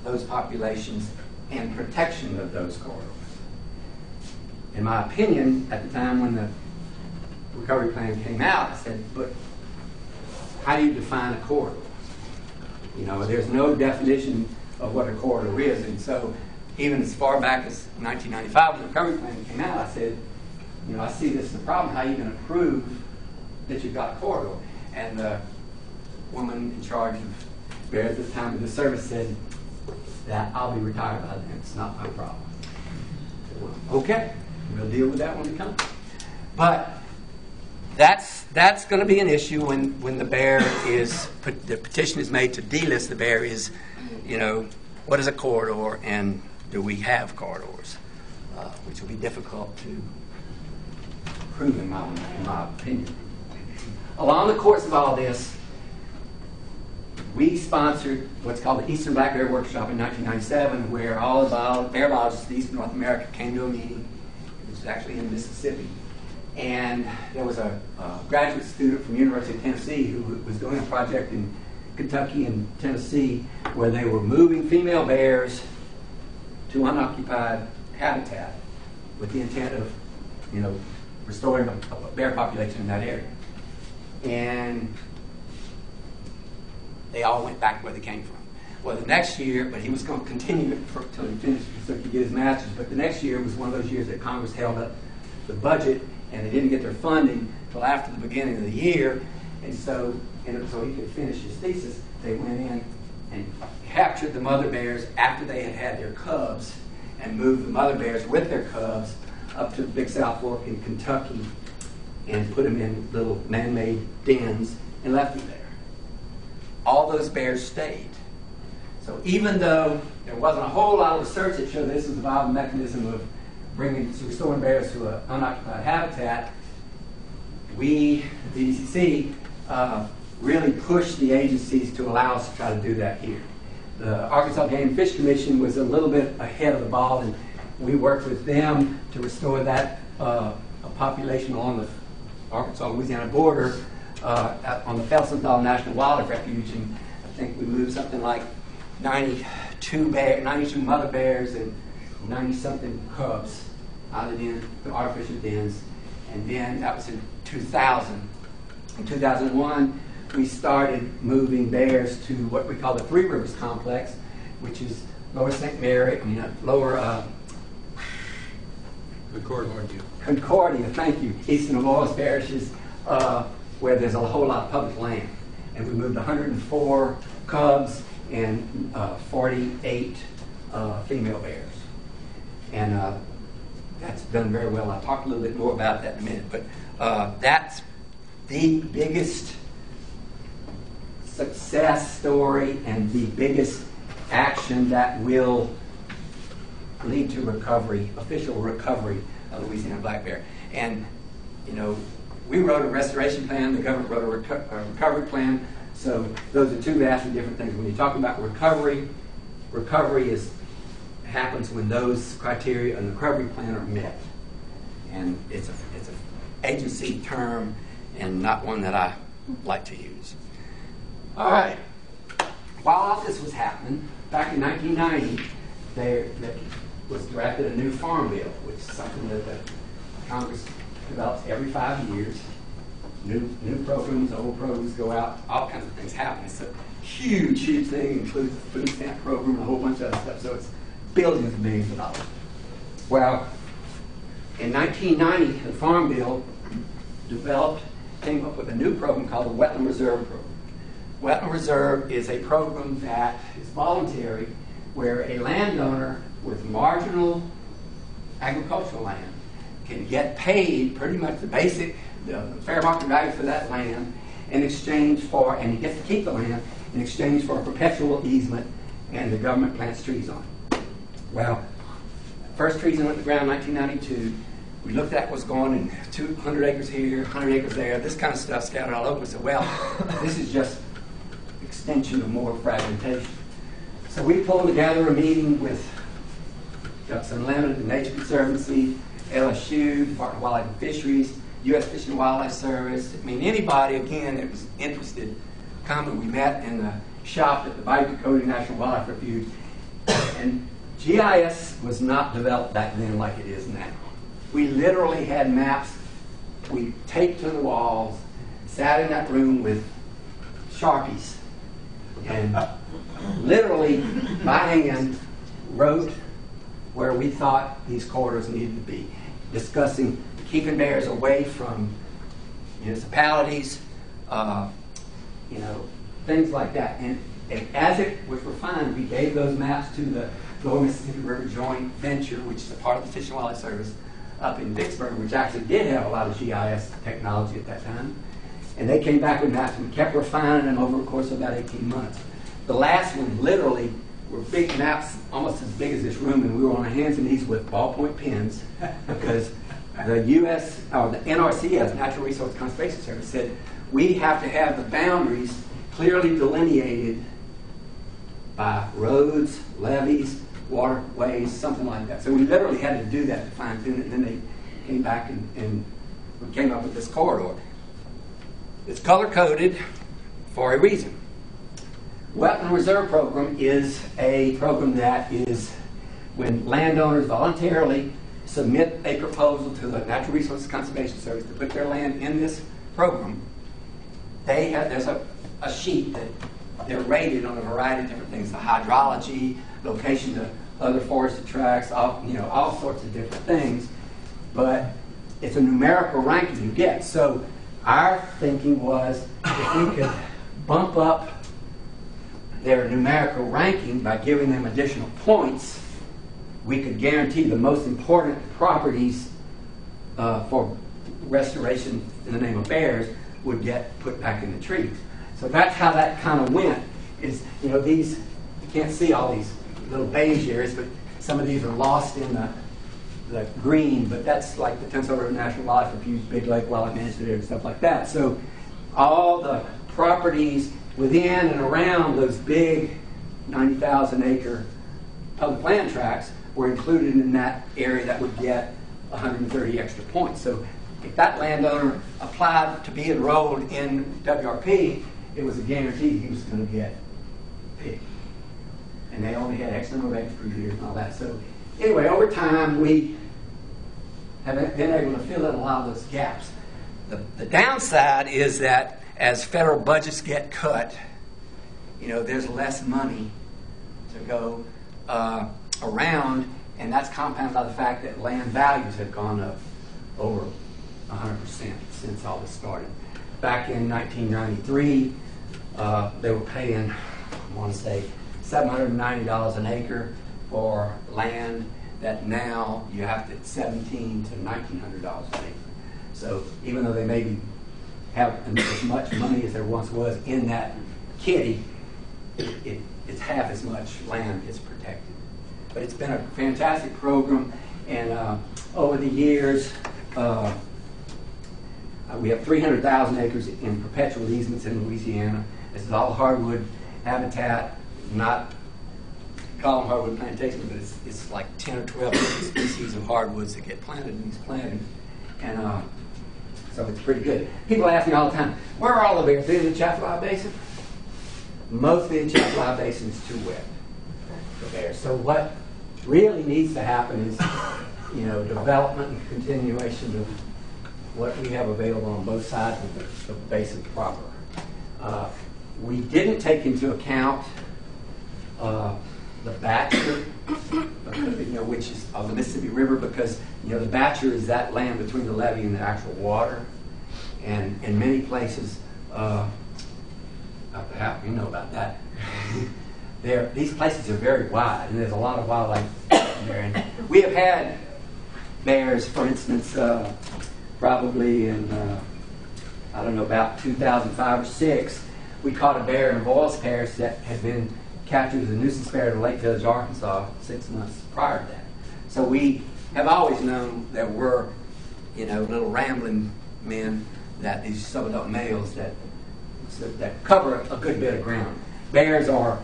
those populations and protection of those corridors. In my opinion, at the time when the recovery plan came out, I said, but how do you define a corridor? You know, there's no definition of what a corridor is. And so even as far back as 1995 when the recovery plan came out, I said, you know, I see this as a problem. How are you going to prove that you've got a corridor? And the woman in charge of bears at the time of the service said that I'll be retired by then. It's not my problem. I said, well, okay, we'll deal with that when it comes. But that's going to be an issue when the bear the petition is made to delist the bear is, you know, what is a corridor and do we have corridors, which will be difficult to prove in my opinion. Along the course of all this, we sponsored what's called the Eastern Black Bear Workshop in 1997, where all the bear biologists of East North America came to a meeting. It was actually in Mississippi. And there was a graduate student from the University of Tennessee who was doing a project in Kentucky and Tennessee where they were moving female bears to unoccupied habitat with the intent of, you know, restoring a bear population in that area. And they all went back where they came from. Well, the next year, but he was going to continue it until he finished so he could get his master's. But the next year was one of those years that Congress held up the budget and they didn't get their funding until after the beginning of the year. And so he could finish his thesis, they went in and captured the mother bears after they had had their cubs and moved the mother bears with their cubs up to the Big South Fork in Kentucky and put them in little man-made dens and left them there. All those bears stayed. So even though there wasn't a whole lot of research that showed this was a viable mechanism of restoring bears to an unoccupied habitat, we, the DCC, really pushed the agencies to allow us to try to do that here. The Arkansas Game and Fish Commission was a little bit ahead of the ball, and we worked with them to restore that a population along the Arkansas-Louisiana border on the Felsenthal National Wildlife Refuge, and I think we moved something like 92 mother bears and 90-something cubs out of the artificial dens. And then that was in 2000. In 2001, we started moving bears to what we call the Three Rivers Complex, which is lower St. Mary, lower Concordia, thank you, eastern of Lois parishes, where there's a whole lot of public land. And we moved 104 cubs and 48 female bears. And that's done very well. I'll talk a little bit more about that in a minute. But that's the biggest success story and the biggest action that will lead to recovery, official recovery of Louisiana black bear. And, you know, we wrote a restoration plan, the government wrote a recovery plan, so those are two vastly different things. When you're talking about recovery, happens when those criteria in the recovery plan are met. And it's an agency term and not one that I like to use. All right. While all this was happening, back in 1990, there was drafted a new farm bill, which is something that the Congress develops every 5 years. New programs, old programs go out, all kinds of things happen. It's a huge, huge thing, includes the food stamp program and a whole bunch of other stuff. So it's billions and billions of dollars. Well, in 1990, the Farm Bill came up with a new program called the Wetland Reserve Program. Wetland Reserve is a program that is voluntary, where a landowner with marginal agricultural land can get paid pretty much the fair market value for that land in exchange for, and he gets to keep the land in exchange for a perpetual easement, and the government plants trees on it. Well, first trees went in the ground in 1992. We looked at what's going in 200 acres here, 100 acres there, this kind of stuff scattered all over. We said, well, this is just extension of more fragmentation. So we pulled together a meeting with Ducks Unlimited, the Nature Conservancy, LSU, Department of Wildlife and Fisheries, U.S. Fish and Wildlife Service. I mean, anybody, again, that was interested. We met in the shop at the Bayou Coyote National Wildlife Refuge. And GIS was not developed back then like it is now. We literally had maps we taped to the walls, sat in that room with Sharpies, and literally by hand wrote where we thought these corridors needed to be, discussing keeping bears away from municipalities, things like that. And as it was refined, we gave those maps to the Lower Mississippi River Joint Venture, which is a part of the Fish and Wildlife Service up in Vicksburg, which actually did have a lot of GIS technology at that time. And they came back with maps, and we kept refining them over the course of about 18 months. The last one, literally, were big maps, almost as big as this room, and we were on our hands and knees with ballpoint pens because the U.S., or the NRCS, Natural Resource Conservation Service, said we have to have the boundaries clearly delineated by roads, levees, waterways, something like that. So we literally had to do that to fine tune it, and then they came back and we came up with this corridor. It's color-coded for a reason. Wetland Reserve Program is a program that is when landowners voluntarily submit a proposal to the Natural Resources Conservation Service to put their land in this program. There's a sheet that they're rated on a variety of different things: the hydrology, location to other forested tracts, all sorts of different things. But it's a numerical ranking you get. So our thinking was, if we could bump up their numerical ranking by giving them additional points, we could guarantee the most important properties for restoration in the name of bears would get put back in the trees. So that's how that kind of went. Is these, you can't see all these little beige areas, but some of these are lost in the green, but that's like the Tennessee River National Wildlife Refuge, Big Lake Wildlife Management Area, stuff like that. So all the properties within and around those big 90,000 acre public land tracts were included in that area that would get 130 extra points. So if that landowner applied to be enrolled in WRP, it was a guarantee he was going to get picked. And they only had X number of acres per year and all that. So anyway, over time, we have been able to fill in a lot of those gaps. The downside is that as federal budgets get cut, there's less money to go around, and that's compounded by the fact that land values have gone up over 100% since all this started. Back in 1993, they were paying, I want to say, $790 an acre for land that now you have to $1,700 to $1,900 an acre. So even though they maybe have as much money as there once was in that kitty, it's half as much land is protected. But it's been a fantastic program, and over the years, we have 300,000 acres in perpetual easements in Louisiana. This is all hardwood habitat, not call them hardwood plantation, but it's like 10 or 12 different species of hardwoods that get planted in these plantings. And so it's pretty good. People ask me all the time, where are all the bears? They're in the Chaffalot Basin? Mostly the Chaffalot Basin is too wet for bears. So what really needs to happen is, development and continuation of what we have available on both sides of the basin proper. We didn't take into account the Batcher, which is of the Mississippi River, because the Batcher is that land between the levee and the actual water, and in many places, you know about that. These places are very wide, and there's a lot of wildlife there. And we have had bears, for instance, probably in about 2005 or 6, we caught a bear in Boyles Parish that had been captured as a nuisance bear to Lake Village, Arkansas, 6 months prior to that. So we have always known that we're, little rambling men, that these subadult males that cover a good bit of ground. Bears are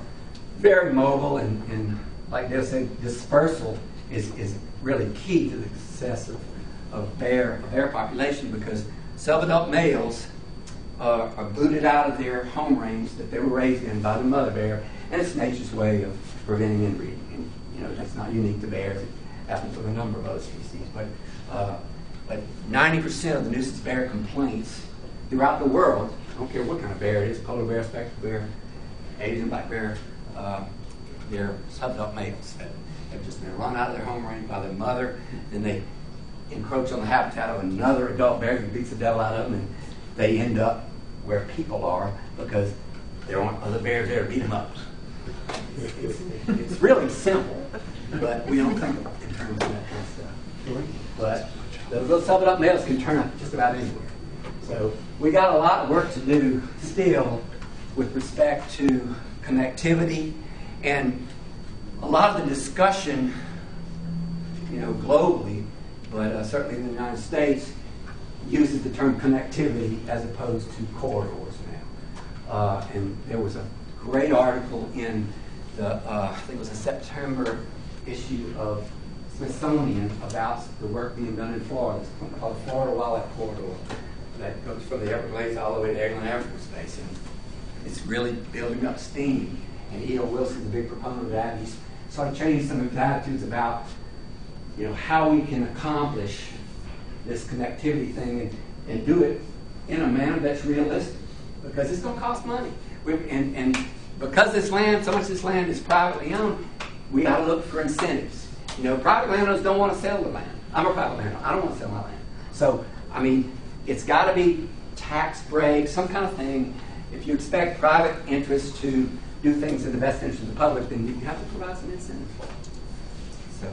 very mobile, and like they say, dispersal is really key to the success of bear population, because subadult males are booted out of their home range that they were raised in by the mother bear, and it's nature's way of preventing inbreeding. And that's not unique to bears; it happens with a number of other species. But 90% of the nuisance bear complaints throughout the world, I don't care what kind of bear it is, polar bear, spectral bear, Asian black bear, they're subadult males that have just been run out of their home range by their mother, and they encroach on the habitat of another adult bear who beats the devil out of them, and they end up where people are because there aren't other bears there to beat them up. It's really simple, but we don't think in terms of that kind of stuff. But those subadult males can turn up just about anywhere. So we got a lot of work to do still with respect to connectivity, and a lot of the discussion, globally, but certainly in the United States, uses the term connectivity as opposed to corridors now. And there was a great article in the, I think it was a September issue of Smithsonian about the work being done in Florida. It's something called the Florida Wildlife Corridor that goes from the Everglades all the way to Eglin Air Force Base. And it's really building up steam. And E.O. Wilson's a big proponent of that. He's sort of changed some of his attitudes about, how we can accomplish this connectivity thing and do it in a manner that's realistic, because it's going to cost money. And because so much of this land is privately owned, we got to look for incentives. Private landowners don't want to sell the land. I'm a private landowner. I don't want to sell my land. So, it's got to be tax breaks, some kind of thing. If you expect private interests to do things in the best interest of the public, then you have to provide some incentives for it. So,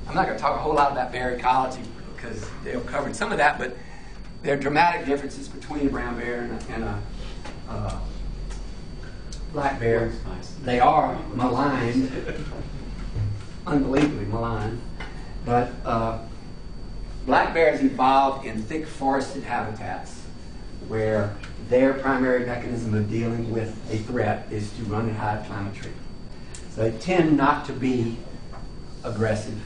I'm not going to talk a whole lot about bear ecology because Dale covered some of that, but there are dramatic differences between a brown bear and a black bear. They are maligned, unbelievably maligned, but black bears evolved in thick forested habitats where their primary mechanism of dealing with a threat is to run and hide, climb a tree. So they tend not to be aggressive.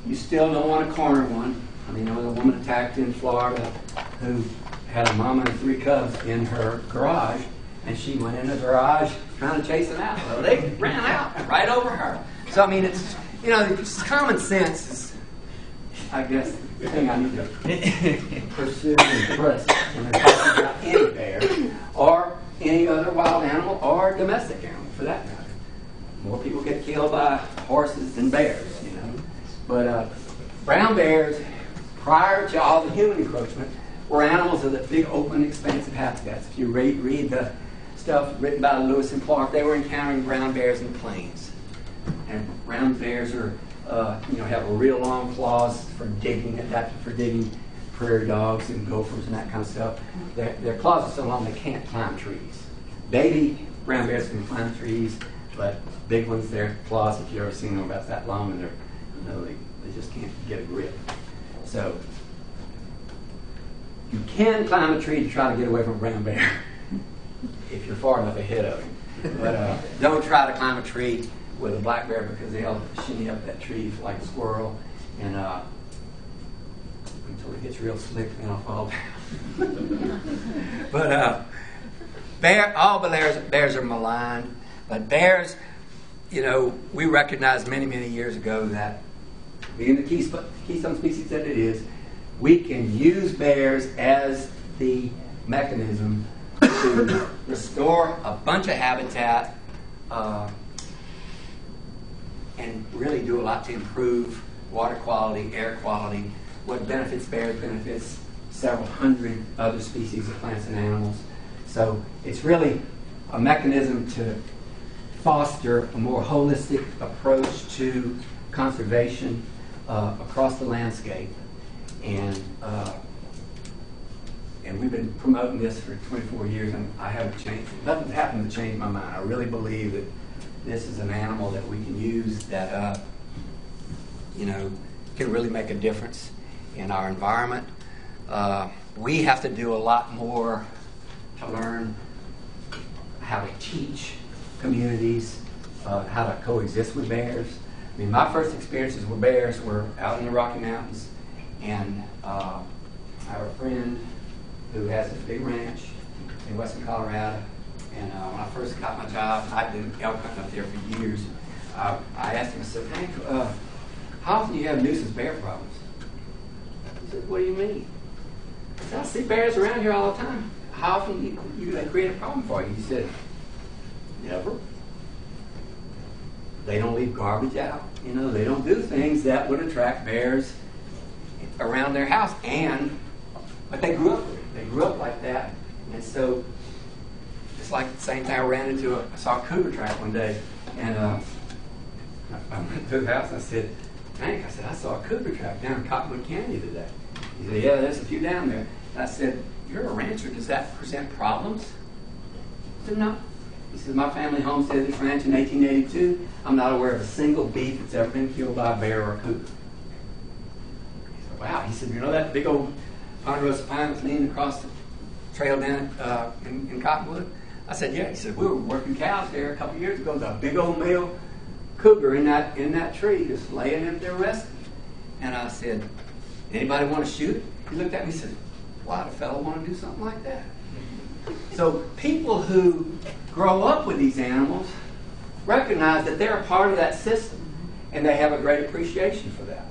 You still don't want to corner one. There was a woman attacked in Florida who had a mama and 3 cubs in her garage, and she went in the garage trying to chase them out. Well, they ran out right over her. So, it's, just common sense is, I guess, the thing I need to pursue and press when I'm talking about any bear or any other wild animal or domestic animal, for that matter. More people get killed by horses than bears, But brown bears, prior to all the human encroachment, were animals of the big, open, expansive habitats. If you read the stuff written by Lewis and Clark, they were encountering brown bears in the plains. And brown bears are, have real long claws for digging, adapted for digging prairie dogs and gophers and that kind of stuff. Their claws are so long they can't climb trees. Baby brown bears can climb trees. But big ones, their claws, if you've ever seen them, about that long, and they're, they just can't get a grip. So you can climb a tree to try to get away from a brown bear if you're far enough ahead of him. But don't try to climb a tree with a black bear, because they'll shinny up that tree like a squirrel, and until it gets real slick, then I'll fall down. But all bears are maligned, but bears, we recognized many, many years ago that being the keystone species that it is, we can use bears as the mechanism to restore a bunch of habitat and really do a lot to improve water quality, air quality. What benefits bears benefits several hundred other species of plants and animals. So it's really a mechanism to foster a more holistic approach to conservation across the landscape. And we've been promoting this for 24 years, and I haven't changed. Nothing's happened to change my mind. I really believe that this is an animal that we can use that, can really make a difference in our environment. We have to do a lot more to learn how to teach communities how to coexist with bears. I mean, my first experiences with bears were out in the Rocky Mountains, and I have a friend who has a big ranch in western Colorado. And when I first got my job, I'd been elk hunting up there for years. I asked him, I said, Hank, how often do you have nuisance bear problems? He said, what do you mean? I said, I see bears around here all the time. How often do they create a problem for you? He said, never. They don't leave garbage out. They don't do things that would attract bears around their house. But they grew up with it. They grew up like that. And so it's like the same thing. I saw a cougar track one day, and I went to the house and I said, Hank, I saw a cougar track down in Cottonwood Canyon today. He said, yeah, there's a few down there. And I said, you're a rancher. Does that present problems? He said, no. He said, my family homesteaded this ranch in 1882. I'm not aware of a single beef that's ever been killed by a bear or a cougar. He said, wow. He said, that big old ponderosa pine that's leaning across the trail down in Cottonwood? I said, yeah. He said, we were working cows there a couple of years ago. There's a big old male cougar in that tree just laying in there resting. And I said, anybody want to shoot it? He looked at me and said, why would a fellow want to do something like that? So people who grow up with these animals recognize that they're a part of that system, and they have a great appreciation for that.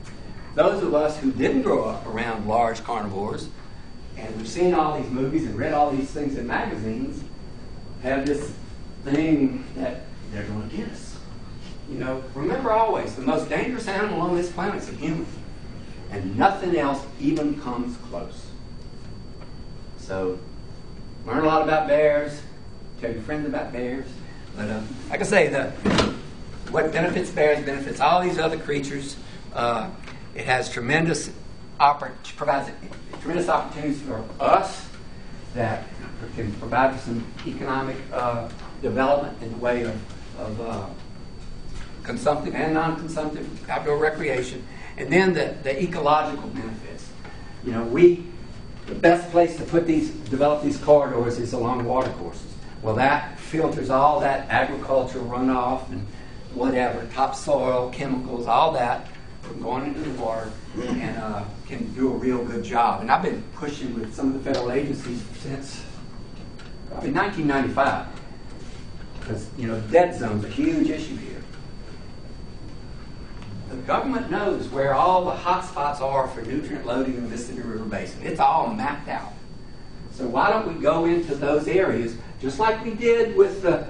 Those of us who didn't grow up around large carnivores, and we've seen all these movies and read all these things in magazines, have this thing that they're going to get us. Remember always, the most dangerous animal on this planet is a human, and nothing else even comes close. So, learn a lot about bears, tell your friends about bears. But like I say, what benefits bears benefits all these other creatures. It has provides tremendous opportunities for us that can provide some economic development in the way of consumptive and non-consumptive outdoor recreation. And then the ecological benefits. The best place to develop these corridors is along water courses. Well, that filters all that agricultural runoff and whatever, topsoil, chemicals, all that from going into the water, and can do a real good job. And I've been pushing with some of the federal agencies since probably 1995, because dead zone's a huge issue here. The government knows where all the hot spots are for nutrient loading in the Mississippi River Basin. It's all mapped out. So why don't we go into those areas, just like we did with the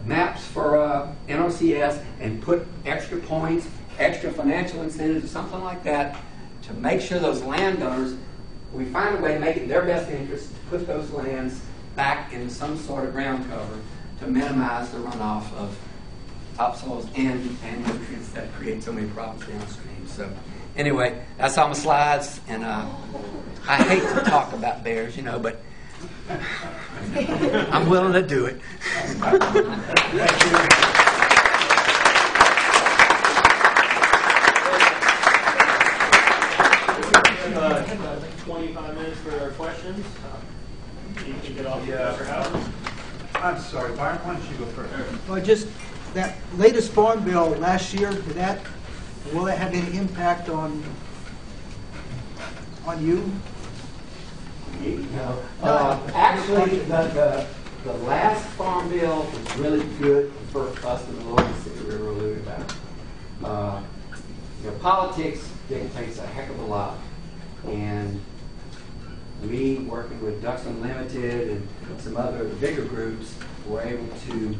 maps for NOCS, and put extra points, extra financial incentives, or something like that, to make sure those landowners, we find a way to make it in their best interest to put those lands back in some sort of ground cover to minimize the runoff of topsoils and nutrients that create so many problems downstream. So anyway, that's all my slides, and I hate to talk about bears, but I'm willing to do it. Thank you. have, I think, 25 minutes for our questions. You can get off Professor Howard. I'm sorry, Byron, why don't you go first? Well, just that latest farm bill last year, will that have any impact on you? No. Actually, the last farm bill was really good for us in the Lower Mississippi River Louis Valley. Politics dictates a heck of a lot, and we, working with Ducks Unlimited and some other bigger groups, were able to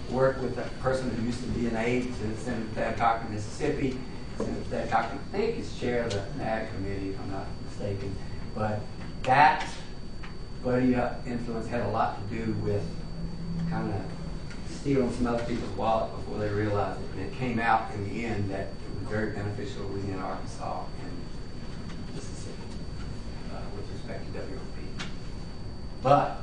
work with a person who used to be an aide to Senator Thad Cochran, Mississippi. Senator Thad Cochran, I think, is chair of the Ag Committee, if I'm not mistaken. But that buddy influence had a lot to do with kind of stealing some other people's wallet before they realized it. And it came out in the end that it was very beneficial to Louisiana, Arkansas, and Mississippi with respect to WOP. But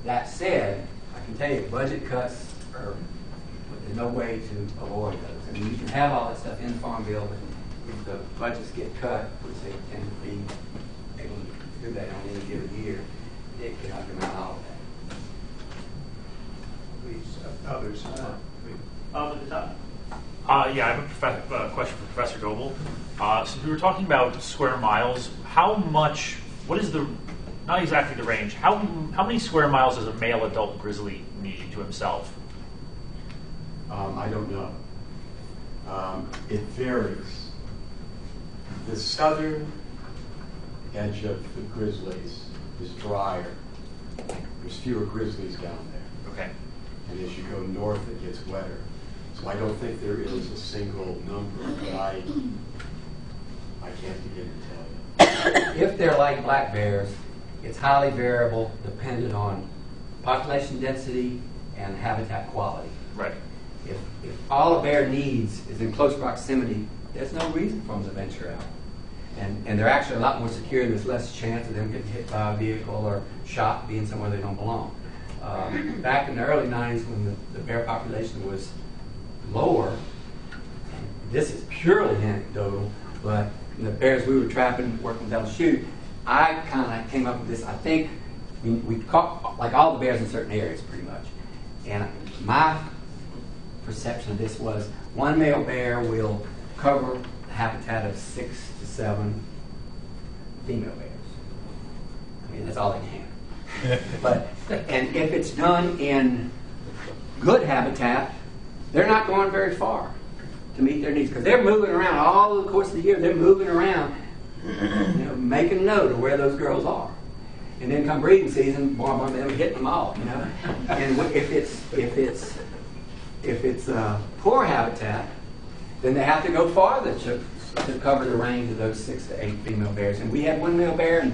that said, I can tell you budget cuts there's no way to avoid those. I mean, you can have all that stuff in the farm bill, but if the budgets get cut, which they tend to be able to do that on any given year, it can come out all of that. Please, others. Off at the top. Yeah, I have a question for Professor Goebel. So we were talking about square miles. How much, what is the, not exactly the range, how many square miles does a male adult grizzly need to himself? I don't know. It varies. The southern edge of the grizzlies is drier. There's fewer grizzlies down there. Okay. And as you go north, it gets wetter. So I don't think there is a single number, but I can't begin to tell you. If they're like black bears, it's highly variable, dependent on population density and habitat quality. Right. If all a bear needs is in close proximity, there's no reason for them to venture out. And they're actually a lot more secure, and there's less chance of them getting hit by a vehicle or shot being somewhere they don't belong. Back in the early 90s, when the bear population was lower, this is purely anecdotal, but the bears we were trapping, working with Devil Shoot, I kind of came up with this. I think we caught like all the bears in certain areas pretty much. And my perception of this was one male bear will cover the habitat of 6 to 7 female bears. I mean, that's all they can. And if it's done in good habitat, they're not going very far to meet their needs because they're moving around all the course of the year. They're moving around, making note of where those girls are. And then come breeding season, boy, they're hitting them all, And if it's poor habitat, then they have to go farther to cover the range of those 6 to 8 female bears. And we had one male bear in, I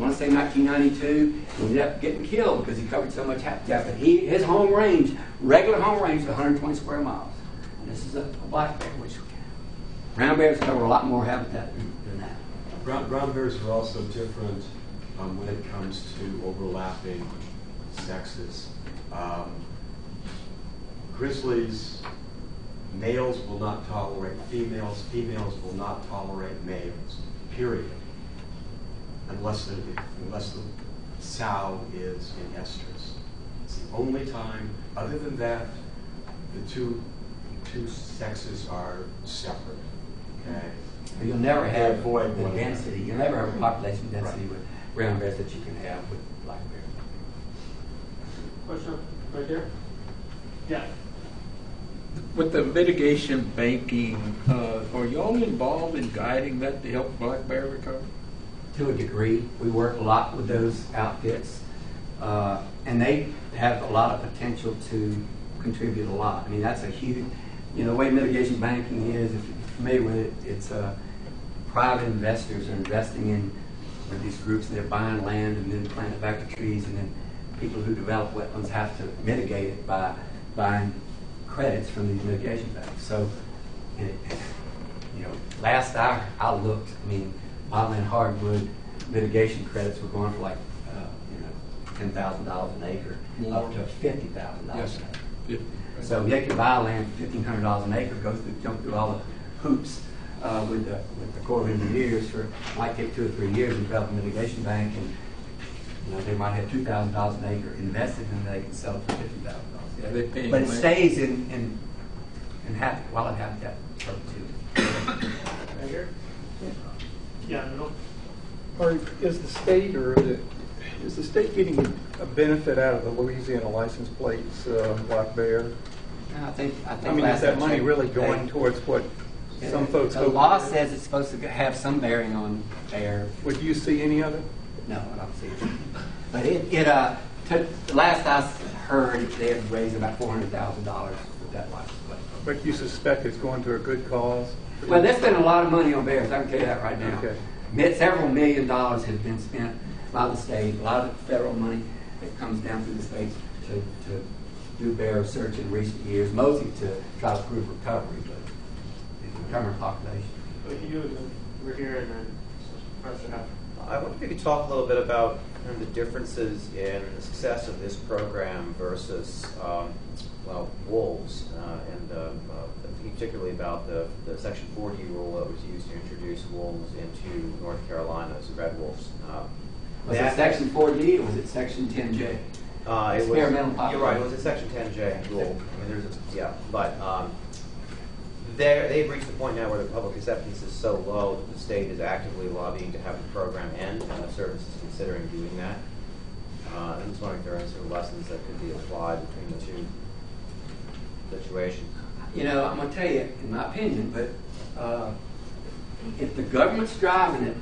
want to say 1992, who ended up getting killed because he covered so much habitat. But his home range, regular home range, is 120 square miles. And this is a black bear, which brown bears cover a lot more habitat than that. Brown bears are also different when it comes to overlapping sexes. Grizzlies, males will not tolerate females, females will not tolerate males, period. Unless the sow is in estrus. It's the only time, other than that, the two sexes are separate. Okay? But you'll never have avoid the one density, you'll never have a population density with brown bears that you can have with black bears. Question right there? Yeah. With the mitigation banking, are y'all involved in guiding that to help black bear recover? To a degree. We work a lot with those outfits, and they have a lot of potential to contribute a lot. I mean, that's a huge, the way mitigation banking is, if you're familiar with it, it's private investors are investing in these groups, and they're buying land and then planting it back to trees, and then people who develop wetlands have to mitigate it by buying credits from these mitigation banks. So, last I looked, wildland hardwood mitigation credits were going for like, $10,000 an acre, up to $50,000 Yes. an acre. So they could buy land for $1,500 an acre, jump through all the hoops with the Corps of Engineers for, might take 2 or 3 years to develop a mitigation bank, and they might have $2,000 an acre invested, and they can sell it for $50,000. Yeah, they pay But it money. stays in wildlife habitat perpetuity. Right here? Yeah, middle. Or is the state getting a benefit out of the Louisiana license plates, black bear? I think. I mean, is that money really going towards what some folks The hope? law it is? says it's supposed to have some bearing on bear. Would you see any of it? No, I don't see it. But the last I heard, they had raised about $400,000 with that license plate. But you suspect it's going to a good cause? Well, they spend a lot of money on bears. I can tell you that right now. Okay. Several $1 million has been spent by the state. A lot of federal money that comes down through the states to do bear research in recent years, mostly to try to prove recovery, but the current population. What you do is we're here and then Professor Huff. I wonder if you could talk a little bit about the differences in the success of this program versus wolves, and thinking particularly about the Section 4D rule that was used to introduce wolves into North Carolina as red wolves. Was it Section 4D or was it Section 10J? It was, Experimental you're right, it was a Section 10J rule. I mean, but they've reached the point now where the public acceptance is so low that the state is actively lobbying to have the program end, and the service is considering doing that. I'm just wondering if there are any sort of lessons that could be applied between the two situations. I'm going to tell you, in my opinion, but if the government's driving it,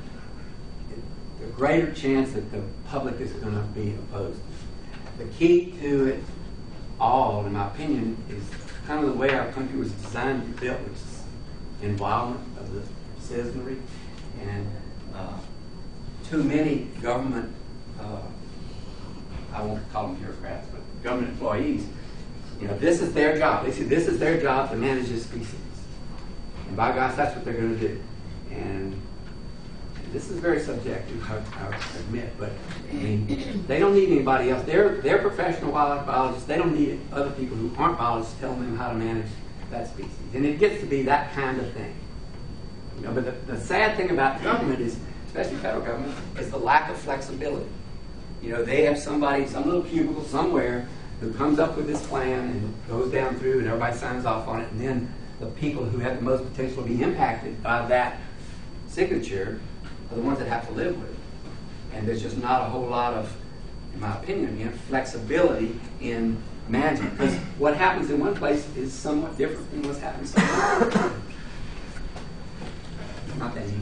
the greater chance that the public is going to be opposed. The key to it all, in my opinion, is kind of the way our country was designed to be built, which is involvement of the citizenry, and too many government, I won't call them bureaucrats, but government employees, this is their job. They say this is their job to manage this species. And by gosh, that's what they're going to do. And this is very subjective, I admit, but I mean, they don't need anybody else. They're professional wildlife biologists. They don't need other people who aren't biologists telling them how to manage that species. And it gets to be that kind of thing. But the sad thing about government is, especially federal government, is the lack of flexibility. They have somebody, some little cubicle somewhere, who comes up with this plan and goes down through and everybody signs off on it, and then the people who have the most potential to be impacted by that signature are the ones that have to live with it. And there's just not a whole lot of, in my opinion, flexibility in management. Because what happens in one place is somewhat different than what's happening somewhere else. It's not that easy.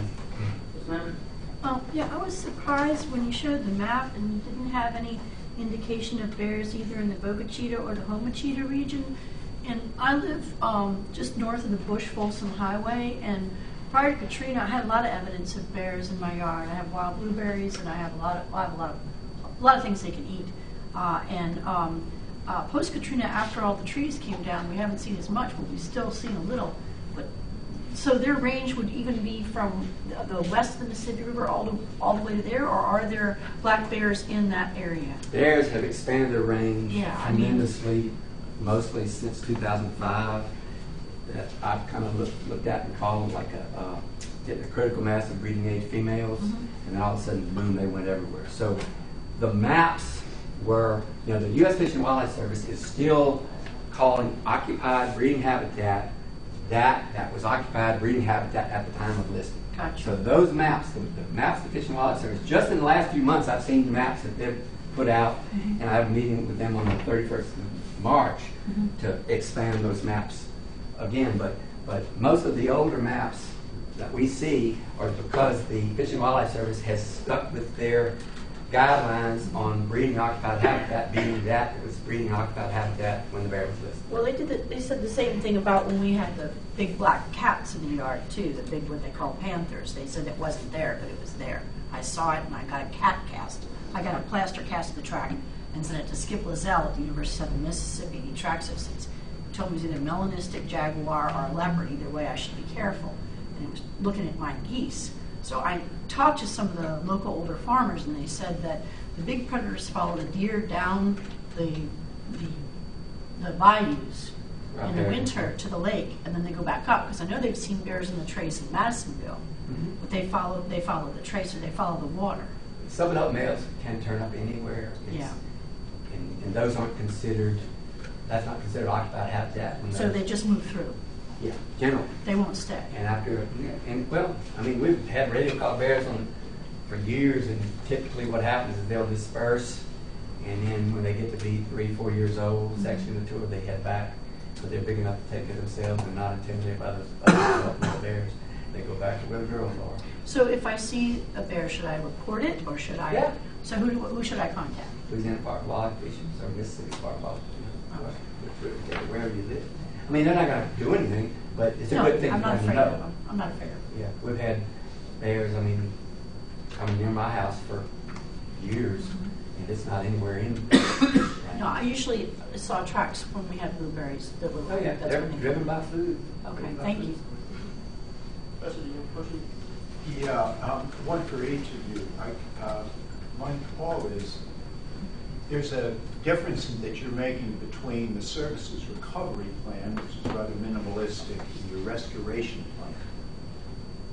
Yeah, I was surprised when you showed the map and you didn't have any indication of bears either in the Boca Chica or the Homachita region. And I live just north of the Bush-Folsom Highway, and prior to Katrina, I had a lot of evidence of bears in my yard. I have wild blueberries, and I have a lot of things they can eat. Post Katrina, after all the trees came down, we haven't seen as much, but we've still seen a little. But so their range would even be from the west of the Mississippi River all the way to there, or are there black bears in that area? Bears have expanded their range tremendously, mostly since 2005. That I've kind of looked at and called like getting a critical mass of breeding age females, and then all of a sudden, boom, they went everywhere. So the maps were, the U.S. Fish and Wildlife Service is still calling occupied breeding habitat that was occupied breeding habitat at the time of listing. Gotcha. So those maps, the maps of the Fish and Wildlife Service, just in the last few months, I've seen the maps that they've put out, and I have a meeting with them on the 31st of March to expand those maps again. But most of the older maps that we see are because the Fish and Wildlife Service has stuck with their guidelines on breeding occupied habitat being that it was breeding occupied habitat when the bear was listed. Well, they said the same thing about when we had the big black cats in the yard too, the big what they call panthers. They said it wasn't there, but it was there. I saw it and I got a cat cast. I got a plaster cast of the track and sent it to Skip Lozelle at the University of Southern Mississippi. He tracks those things. He told me it was either melanistic jaguar or a leopard. Either way, I should be careful. And it was looking at my geese. So I talked to some of the local older farmers, and they said that the big predators follow the deer down the bayous, in the winter to the lake, and then they go back up, because I know they've seen bears in the trace in Madisonville, but they follow the trace, or they follow the water. Some adult males can turn up anywhere. Yeah. And those aren't considered, that's not considered occupied habitat. So they just move through. Yeah, generally. They won't stay. And after, well, I mean, we've had radio call bears for years, and typically what happens is they'll disperse, and then when they get to be 3-4 years old, section of the tour, they head back. But they're big enough to take care of themselves and not intimidated by those other bears. They go back to where the girls are. So if I see a bear, should I report it, or should I? Yeah. So who should I contact? Louisiana Park Wildlife Fisheries or Mississippi Park Wildlife Fisheries, wherever you live. I mean, they're not going to do anything, but it's a No, good thing I'm for not them to afraid of know. them. I'm not afraid of them. Yeah, we've had bears, I mean, coming near my house for years, and it's not anywhere in. No, I usually saw tracks when we had blueberries that were. Oh, yeah, that's they're when they- driven by food. Okay, Driven by thank food. you. Yeah, one for each of you. My call is, there's a difference that you're making between the services recovery plan, which is rather minimalistic, and your restoration plan.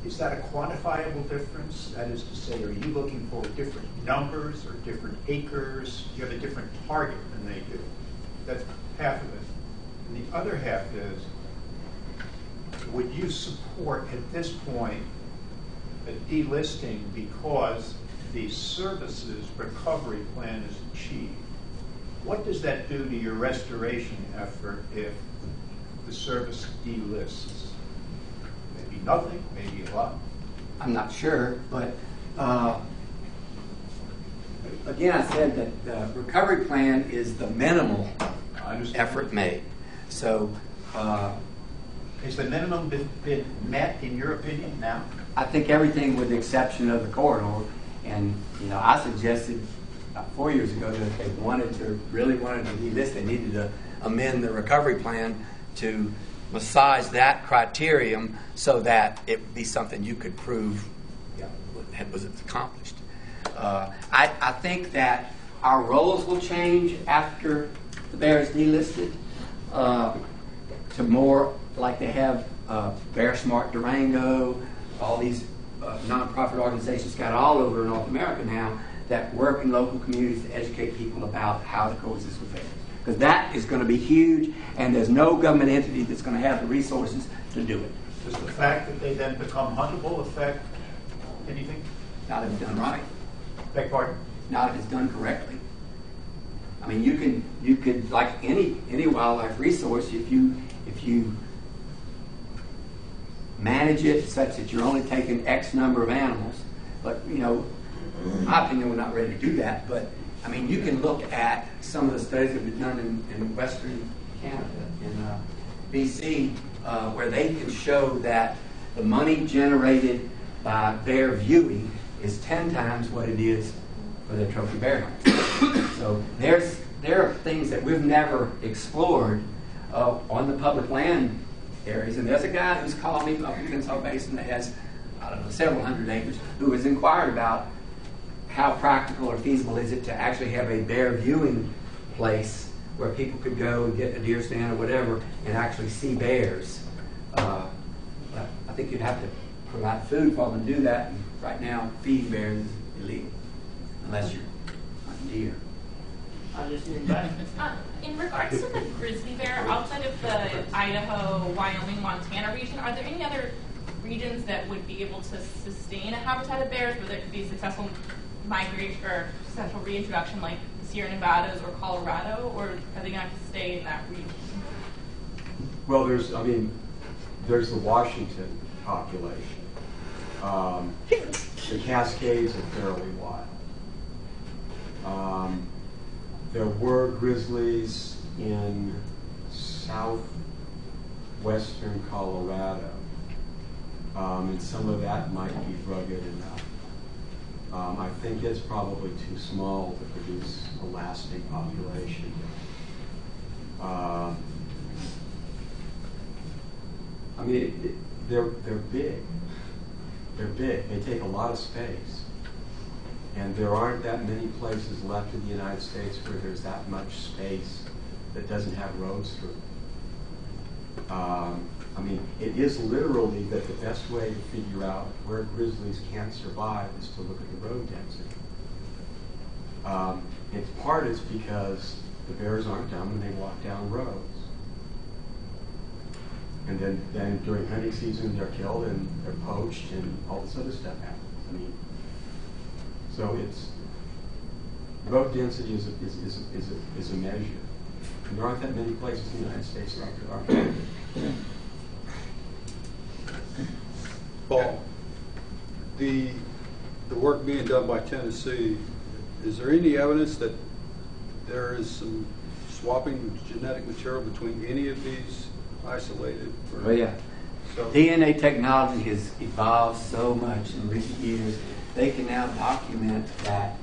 Is that a quantifiable difference? That is to say, are you looking for different numbers or different acres? Do you have a different target than they do? That's half of it. And the other half is, would you support at this point a delisting because the services recovery plan is achieved? What does that do to your restoration effort if the service delists? Maybe nothing, maybe a lot. I'm not sure, but again, I said that the recovery plan is the minimal effort made. So has the minimum been met in your opinion now? I think everything with the exception of the corridor, and I suggested 4 years ago that if they really wanted to delist, they needed to amend the recovery plan to massage that criterion so that it would be something you could prove was accomplished. I think that our roles will change after the bear is delisted to more like they have Bear Smart Durango, all these nonprofit organizations got all over North America now that work in local communities to educate people about how to coexist with bears. Because that is going to be huge, and there's no government entity that's going to have the resources to do it. Does the fact that they then become huntable affect anything? Not if it's done right. Beg pardon? Not if it's done correctly. I mean, you could like any wildlife resource, if you manage it such that you're only taking X number of animals. But in my opinion, we're not ready to do that. But I mean, you can look at some of the studies that have been done in Western Canada, in BC, where they can show that the money generated by bear viewing is 10 times what it is for the trophy bear hunt. So there are things that we've never explored on the public land areas. And there's a guy who's called me up in the Kennesaw Basin that has, I don't know, several hundred acres, who has inquired about how practical or feasible is it to actually have a bear viewing place where people could go and get a deer stand or whatever and actually see bears. But I think you'd have to provide food for them to do that. And right now, feeding bears is illegal unless you're hunting deer. In regards to the grizzly bear, outside of the Idaho, Wyoming, Montana region, are there any other regions that would be able to sustain a habitat of bears where there could be a successful migration or successful reintroduction, like the Sierra Nevadas or Colorado, or are they going to have to stay in that region? Well, there's the Washington population. The Cascades are fairly wild. There were grizzlies in southwestern Colorado, and some of that might be rugged enough. I think it's probably too small to produce a lasting population. I mean, they're big. They're big. They take a lot of space. And there aren't that many places left in the United States where there's that much space that doesn't have roads through. I mean, it is literally that the best way to figure out where grizzlies can't survive is to look at the road density. In part it's because the bears aren't dumb and they walk down roads. And then during hunting season they're killed and they're poached and all this other stuff happens. I mean, so it's road density is a measure. And there aren't that many places in the United States like there are. Paul, the work being done by Tennessee, is there any evidence that there is some swapping genetic material between any of these isolated? Oh yeah. So, DNA technology has evolved so much in recent years. They can now document that.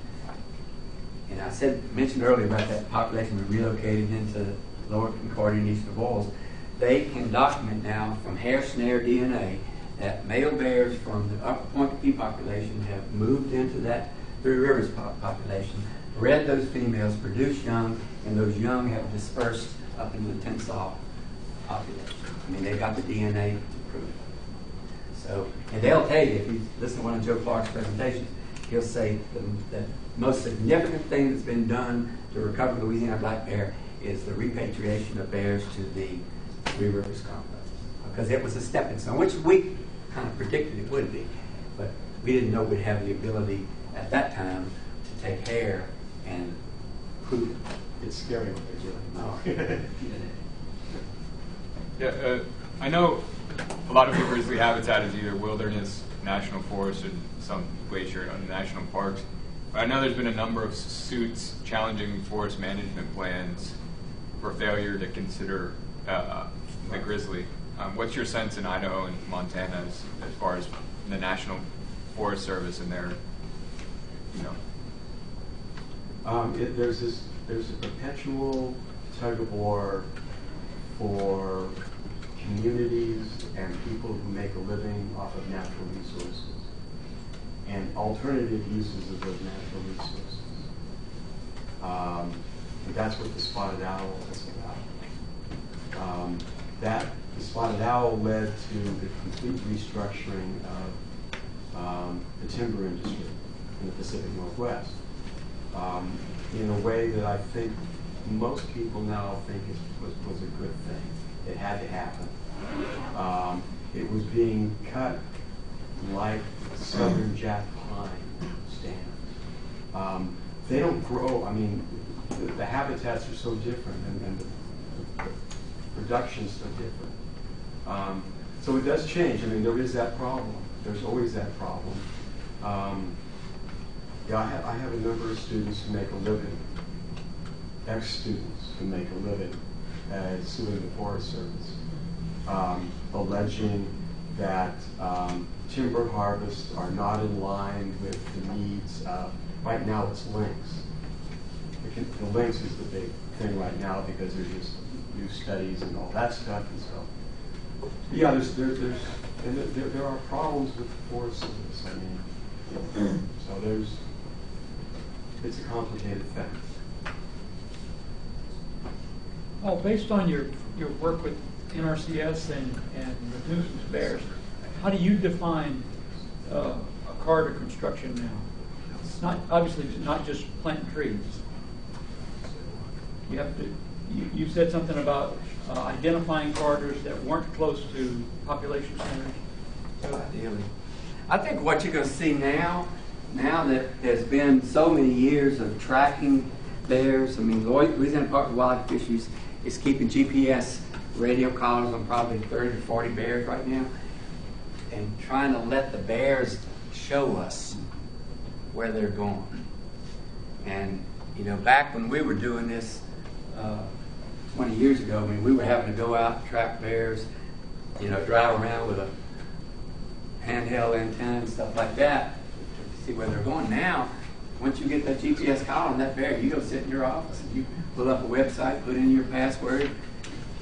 And I mentioned earlier about that population we relocated into Lower Concordia and Eastern Boils. They can document now from hair snare DNA that male bears from the Upper Point Key population have moved into that Three Rivers population, bred those females, produced young, and those young have dispersed up into the Tensas population. I mean, they got the DNA to prove it. So, and they'll tell you, if you listen to one of Joe Clark's presentations, he'll say the most significant thing that's been done to recover the Louisiana black bear is the repatriation of bears to the Three Rivers complex. Because it was a stepping stone, which we kind of predicted it would be. But we didn't know we'd have the ability at that time to take hair and prove it. It's scary what they're doing. Yeah, I know a lot of the grizzly habitat is either wilderness, national forest, or some glacier and national parks. But I know there's been a number of suits challenging forest management plans for failure to consider the grizzly. What's your sense in Idaho and Montana as far as the National Forest Service and their, there's a perpetual tug of war for communities and people who make a living off of natural resources and alternative uses of those natural resources. And that's what the spotted owl is about. The spotted owl led to the complete restructuring of the timber industry in the Pacific Northwest in a way that I think most people now think was a good thing. It had to happen. It was being cut like southern jack pine stands. They don't grow. I mean, the habitats are so different, and the production's so different. So it does change. I mean, there is that problem. There's always that problem. I have a number of students who make a living, ex-students who make a living as suing the Forest Service, alleging that timber harvests are not in line with the needs of, right now it's lynx. The lynx is the big thing right now because there's just new studies and all that stuff, and so yeah, there are problems with the Forest Service. I mean, so it's a complicated thing. Well, based on your work with NRCS and the nuisance bears, how do you define a corridor construction now? It's not obviously not just planting trees. You have to. You said something about identifying corridors that weren't close to population centers. Ideally, I think what you're going to see now that there's been so many years of tracking bears. I mean, Louisiana Department of Wildlife Fisheries is keeping GPS radio collars on probably 30 to 40 bears right now, and trying to let the bears show us where they're going. And back when we were doing this 20 years ago, I mean, we were having to go out and track bears, drive around with a handheld antenna and stuff like that to see where they're going. Now, once you get that GPS collar on that bear, you go sit in your office and you pull up a website, put in your password,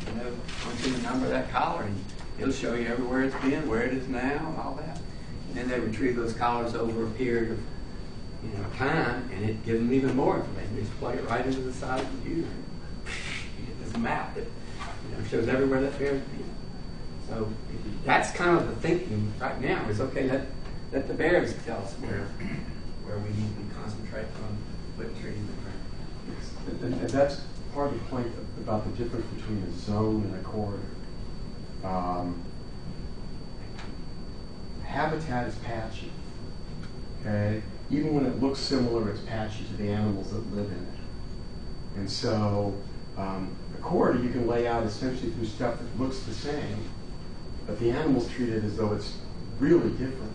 punch in the number of that collar, and it'll show you everywhere it's been, where it is now, and all that. And then they retrieve those collars over a period of time, and it gives them even more information. They just plug it right into the side of the computer. You get this map that shows everywhere that bear is been. So that's kind of the thinking right now. Is okay. Let the bears tell us where we need to concentrate on split trees And that's part of the point about the difference between a zone and a corridor. Habitat is patchy. Okay, even when it looks similar, it's patchy to the animals that live in it. And so, a corridor you can lay out essentially through stuff that looks the same, but the animals treat it as though it's really different.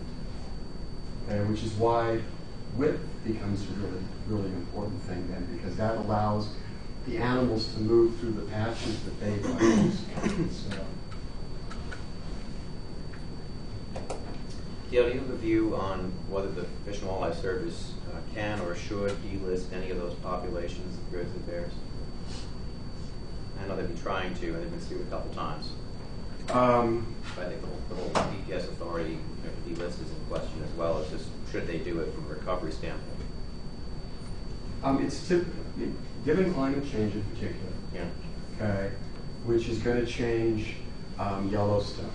Okay, which is why width becomes a really, really important thing then, because that allows the animals to move through the patches that they like. So. Gail, do you have a view on whether the Fish and Wildlife Service can or should delist any of those populations of grizzly bears? I know they've been trying to, and they've been sued a couple times. But I think the whole DPS authority delist is in question as well. It's just, should they do it from a recovery standpoint? It's given climate change in particular, okay, which is going to change Yellowstone,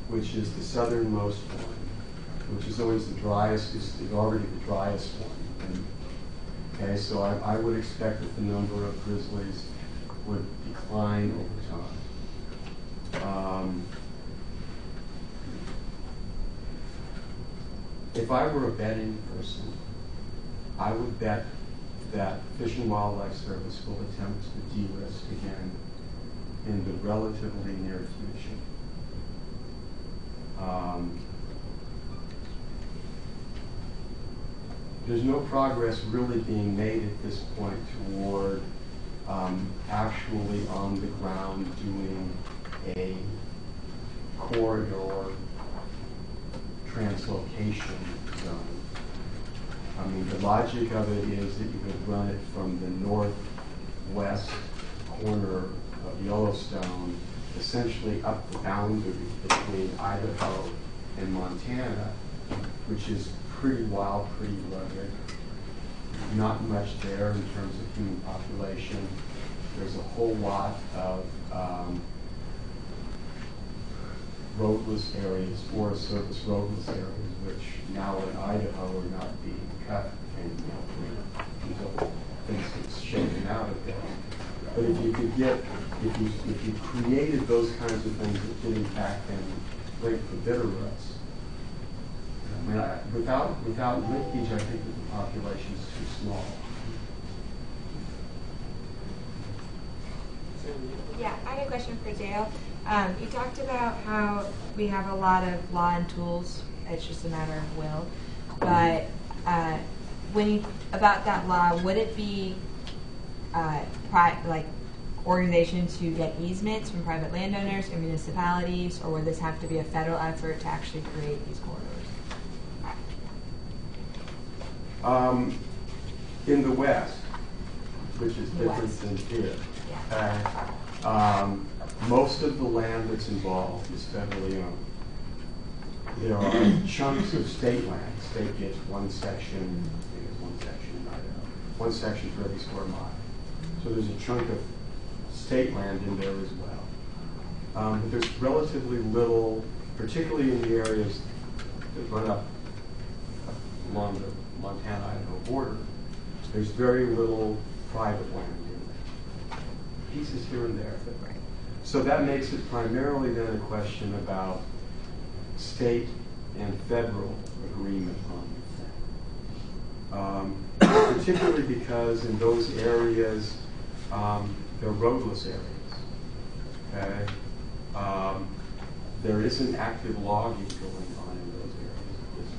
which is the southernmost one, which is always the driest, is already the driest one. Okay, so I would expect that the number of grizzlies would decline over time. If I were a betting person, I would bet that Fish and Wildlife Service will attempt to delist again in the relatively near future. There's no progress really being made at this point toward actually on the ground doing a corridor translocation zone. I mean, the logic of it is that you could run it from the northwest corner of Yellowstone, essentially up the boundary between Idaho and Montana, which is pretty wild, pretty rugged. Not much there in terms of human population. There's a whole lot of roadless areas, Forest Service roadless areas, which now in Idaho are not being cut until things get shaken out of there. But if you could get, if you created those kinds of things that did in fact then break the bitter roots, I mean, without linkage, I think that the population is too small. Yeah, I had a question for Dale. You talked about how we have a lot of law and tools. It's just a matter of will. But about that law, would it be like organizations to get easements from private landowners or municipalities, or would this have to be a federal effort to actually create these corridors? In the West, which is different than here, most of the land that's involved is federally owned. There are chunks of state land. State gets one section, I think it's one section in Idaho, one section for every square mile. So there's a chunk of state land in there as well. But there's relatively little, particularly in the areas that run up along the Montana-Idaho border, there's very little private land in there. Pieces here and there. So that makes it primarily then a question about state and federal agreement on the thing. Particularly because in those areas, they're roadless areas. Okay? There isn't active logging going on in those areas at this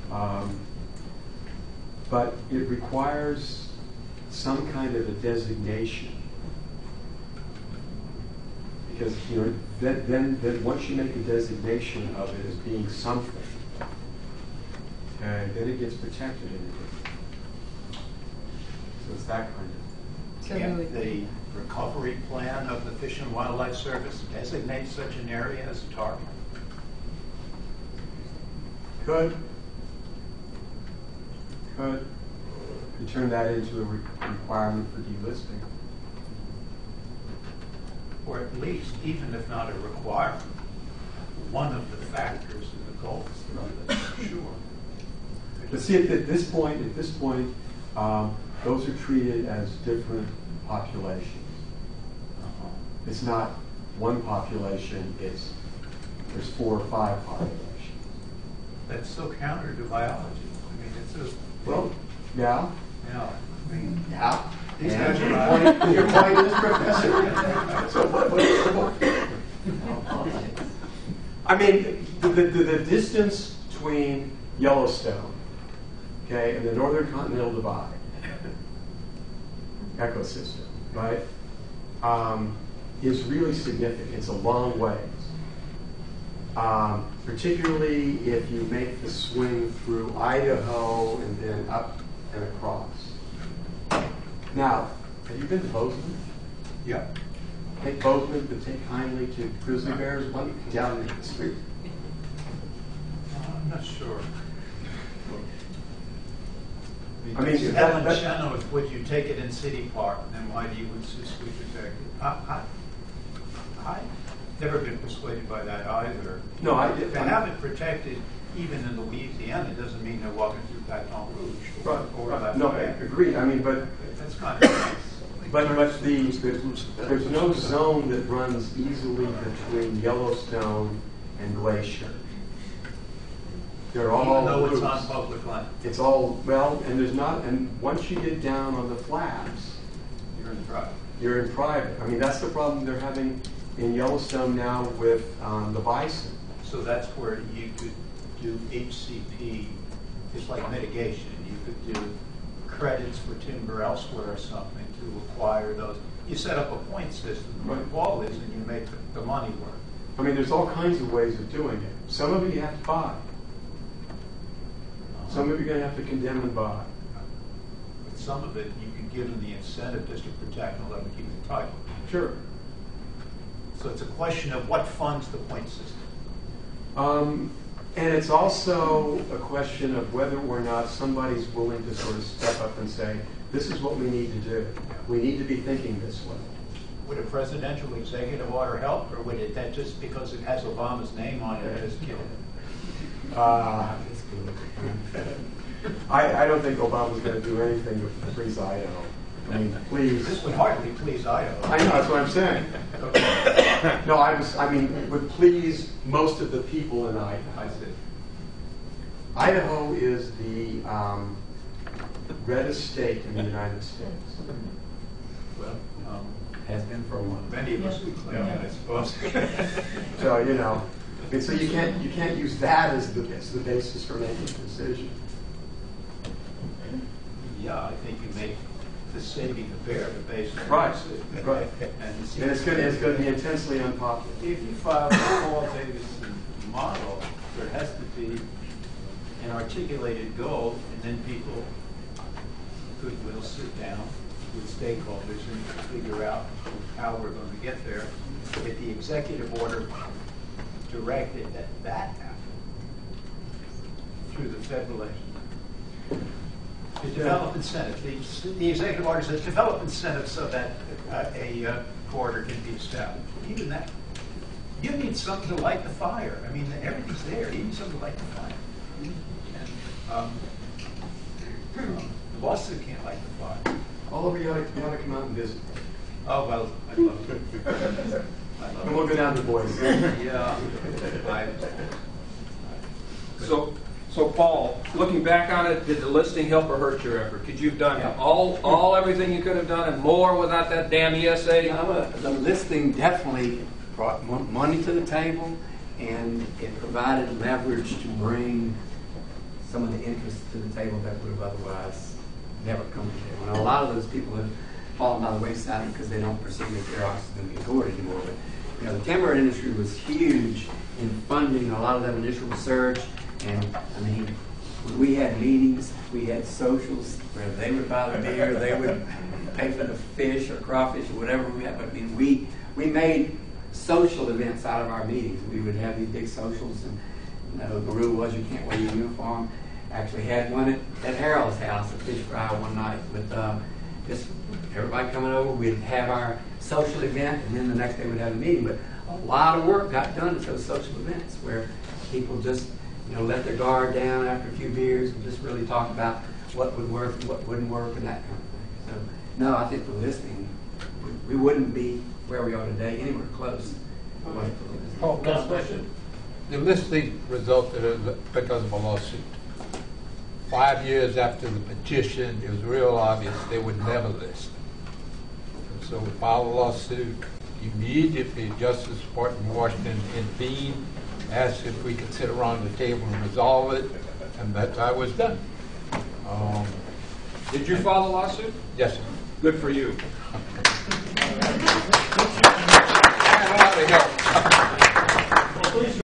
point. Okay? But it requires some kind of a designation. Because then once you make a designation of it as being something, then it gets protected in it. So it's that kind of thing. Can the recovery plan of the Fish and Wildlife Service designate such an area as a target? Could turn that into a requirement for delisting. or at least, even if not a requirement, one of the factors in the goals. Sure. But see, at this point, those are treated as different populations. It's not one population, there's 4 or 5 populations. That's so counter to biology. I mean, it's a... Well, yeah. Yeah. I mean, yeah. These And guys are your point is, Professor. So what I mean, the distance between Yellowstone, okay, and the Northern Continental Divide ecosystem, right, is really significant. It's a long ways. Particularly if you make the swing through Idaho and then up and across. Now, have you been to Bozeman? Yeah. Take Bozeman, but take kindly to grizzly bears down the street. I'm not sure. I mean, you have in China, would you take it in City Park, then why do you insist we protect it? I've never been persuaded by that either. No, if they have it protected, even in Louisiana, it doesn't mean they're walking through Baton Rouge or that. No, I agree. I mean, but that's kind of nice. But there's no zone that runs easily between Yellowstone and Glacier. They're all even though loops. It's on public land. It's all, well, and there's not, and once you get down on the flats, You're in private. You're in private. I mean, that's the problem they're having in Yellowstone now with the bison. So that's where you could do HCP, just like mitigation. You could do credits for timber elsewhere or something to acquire those. You set up a point system, what the ball is, and you make the money work. I mean, there's all kinds of ways of doing it. Some of it you have to buy. Some of it you're going to have to condemn and buy. But some of it you can give them the incentive just to protect and let them keep the title. Sure. So it's a question of what funds the point system. And it's also a question of whether or not somebody's willing to sort of step up and say, this is what we need to do. We need to be thinking this way. Would a presidential executive order help, or would it that just because it has Obama's name on it, just kill it? I don't think Obama's going to do anything to please Idaho. I mean, please. This would hardly please Idaho. I know, that's what I'm saying. No, I mean, would please most of the people in Idaho. I see. Idaho is the reddest state in the United States. Well, has been for a while. Many of us would claim that, I suppose. So, you know, and so you can't use that as the basis for making a decision. Yeah, I think you make the saving the bear the basis. Right. Right. And it's going to be intensely unpopular. If you file a qualitative model, there has to be an articulated goal, and then people will sit down with stakeholders and figure out how we're going to get there. If the executive order directed that happen through the federal legislation, to develop incentives. The executive order says develop incentives so that a corridor can be established. Even that, you need something to light the fire. I mean, everything's there. You need something to light the fire. And the lawsuit can't light the fire. Oliver, you ought to come out and visit. Oh, well, I'd love to. And we'll go down to Boise. Yeah. So Paul, looking back on it, did the listing help or hurt your effort? Could you have done all everything you could have done and more without that damn ESA? The listing definitely brought money to the table, and it provided leverage to bring some of the interests to the table that would have otherwise never come to the table. Now, a lot of those people have fallen by the wayside because they don't perceive that their ox is going to be ignored anymore. But you know, the timber industry was huge in funding a lot of that initial research. And I mean, when we had meetings, we had socials where they would buy the beer, they would pay for the fish or crawfish or whatever we had. But I mean, we made social events out of our meetings. We would have these big socials, and you know, the rule was you can't wear your uniform. Actually had one at Harold's house, a fish fry one night with just everybody coming over, we'd have our social event, and then the next day we'd have a meeting. But a lot of work got done at those social events where people just, let their guard down after a few beers and just really talk about what would work and what wouldn't work and that kind of thing. So, no, I think the listing, we wouldn't be where we are today, anywhere close. Oh, last question. The listing resulted because of a lawsuit. 5 years after the petition, it was real obvious they would never list. And so we filed a lawsuit. Immediately, Justice Department in Washington intervened, asked if we could sit around the table and resolve it, and that's how it was done. Did you file a lawsuit? Yes, sir. Good for you. I had a lot of help.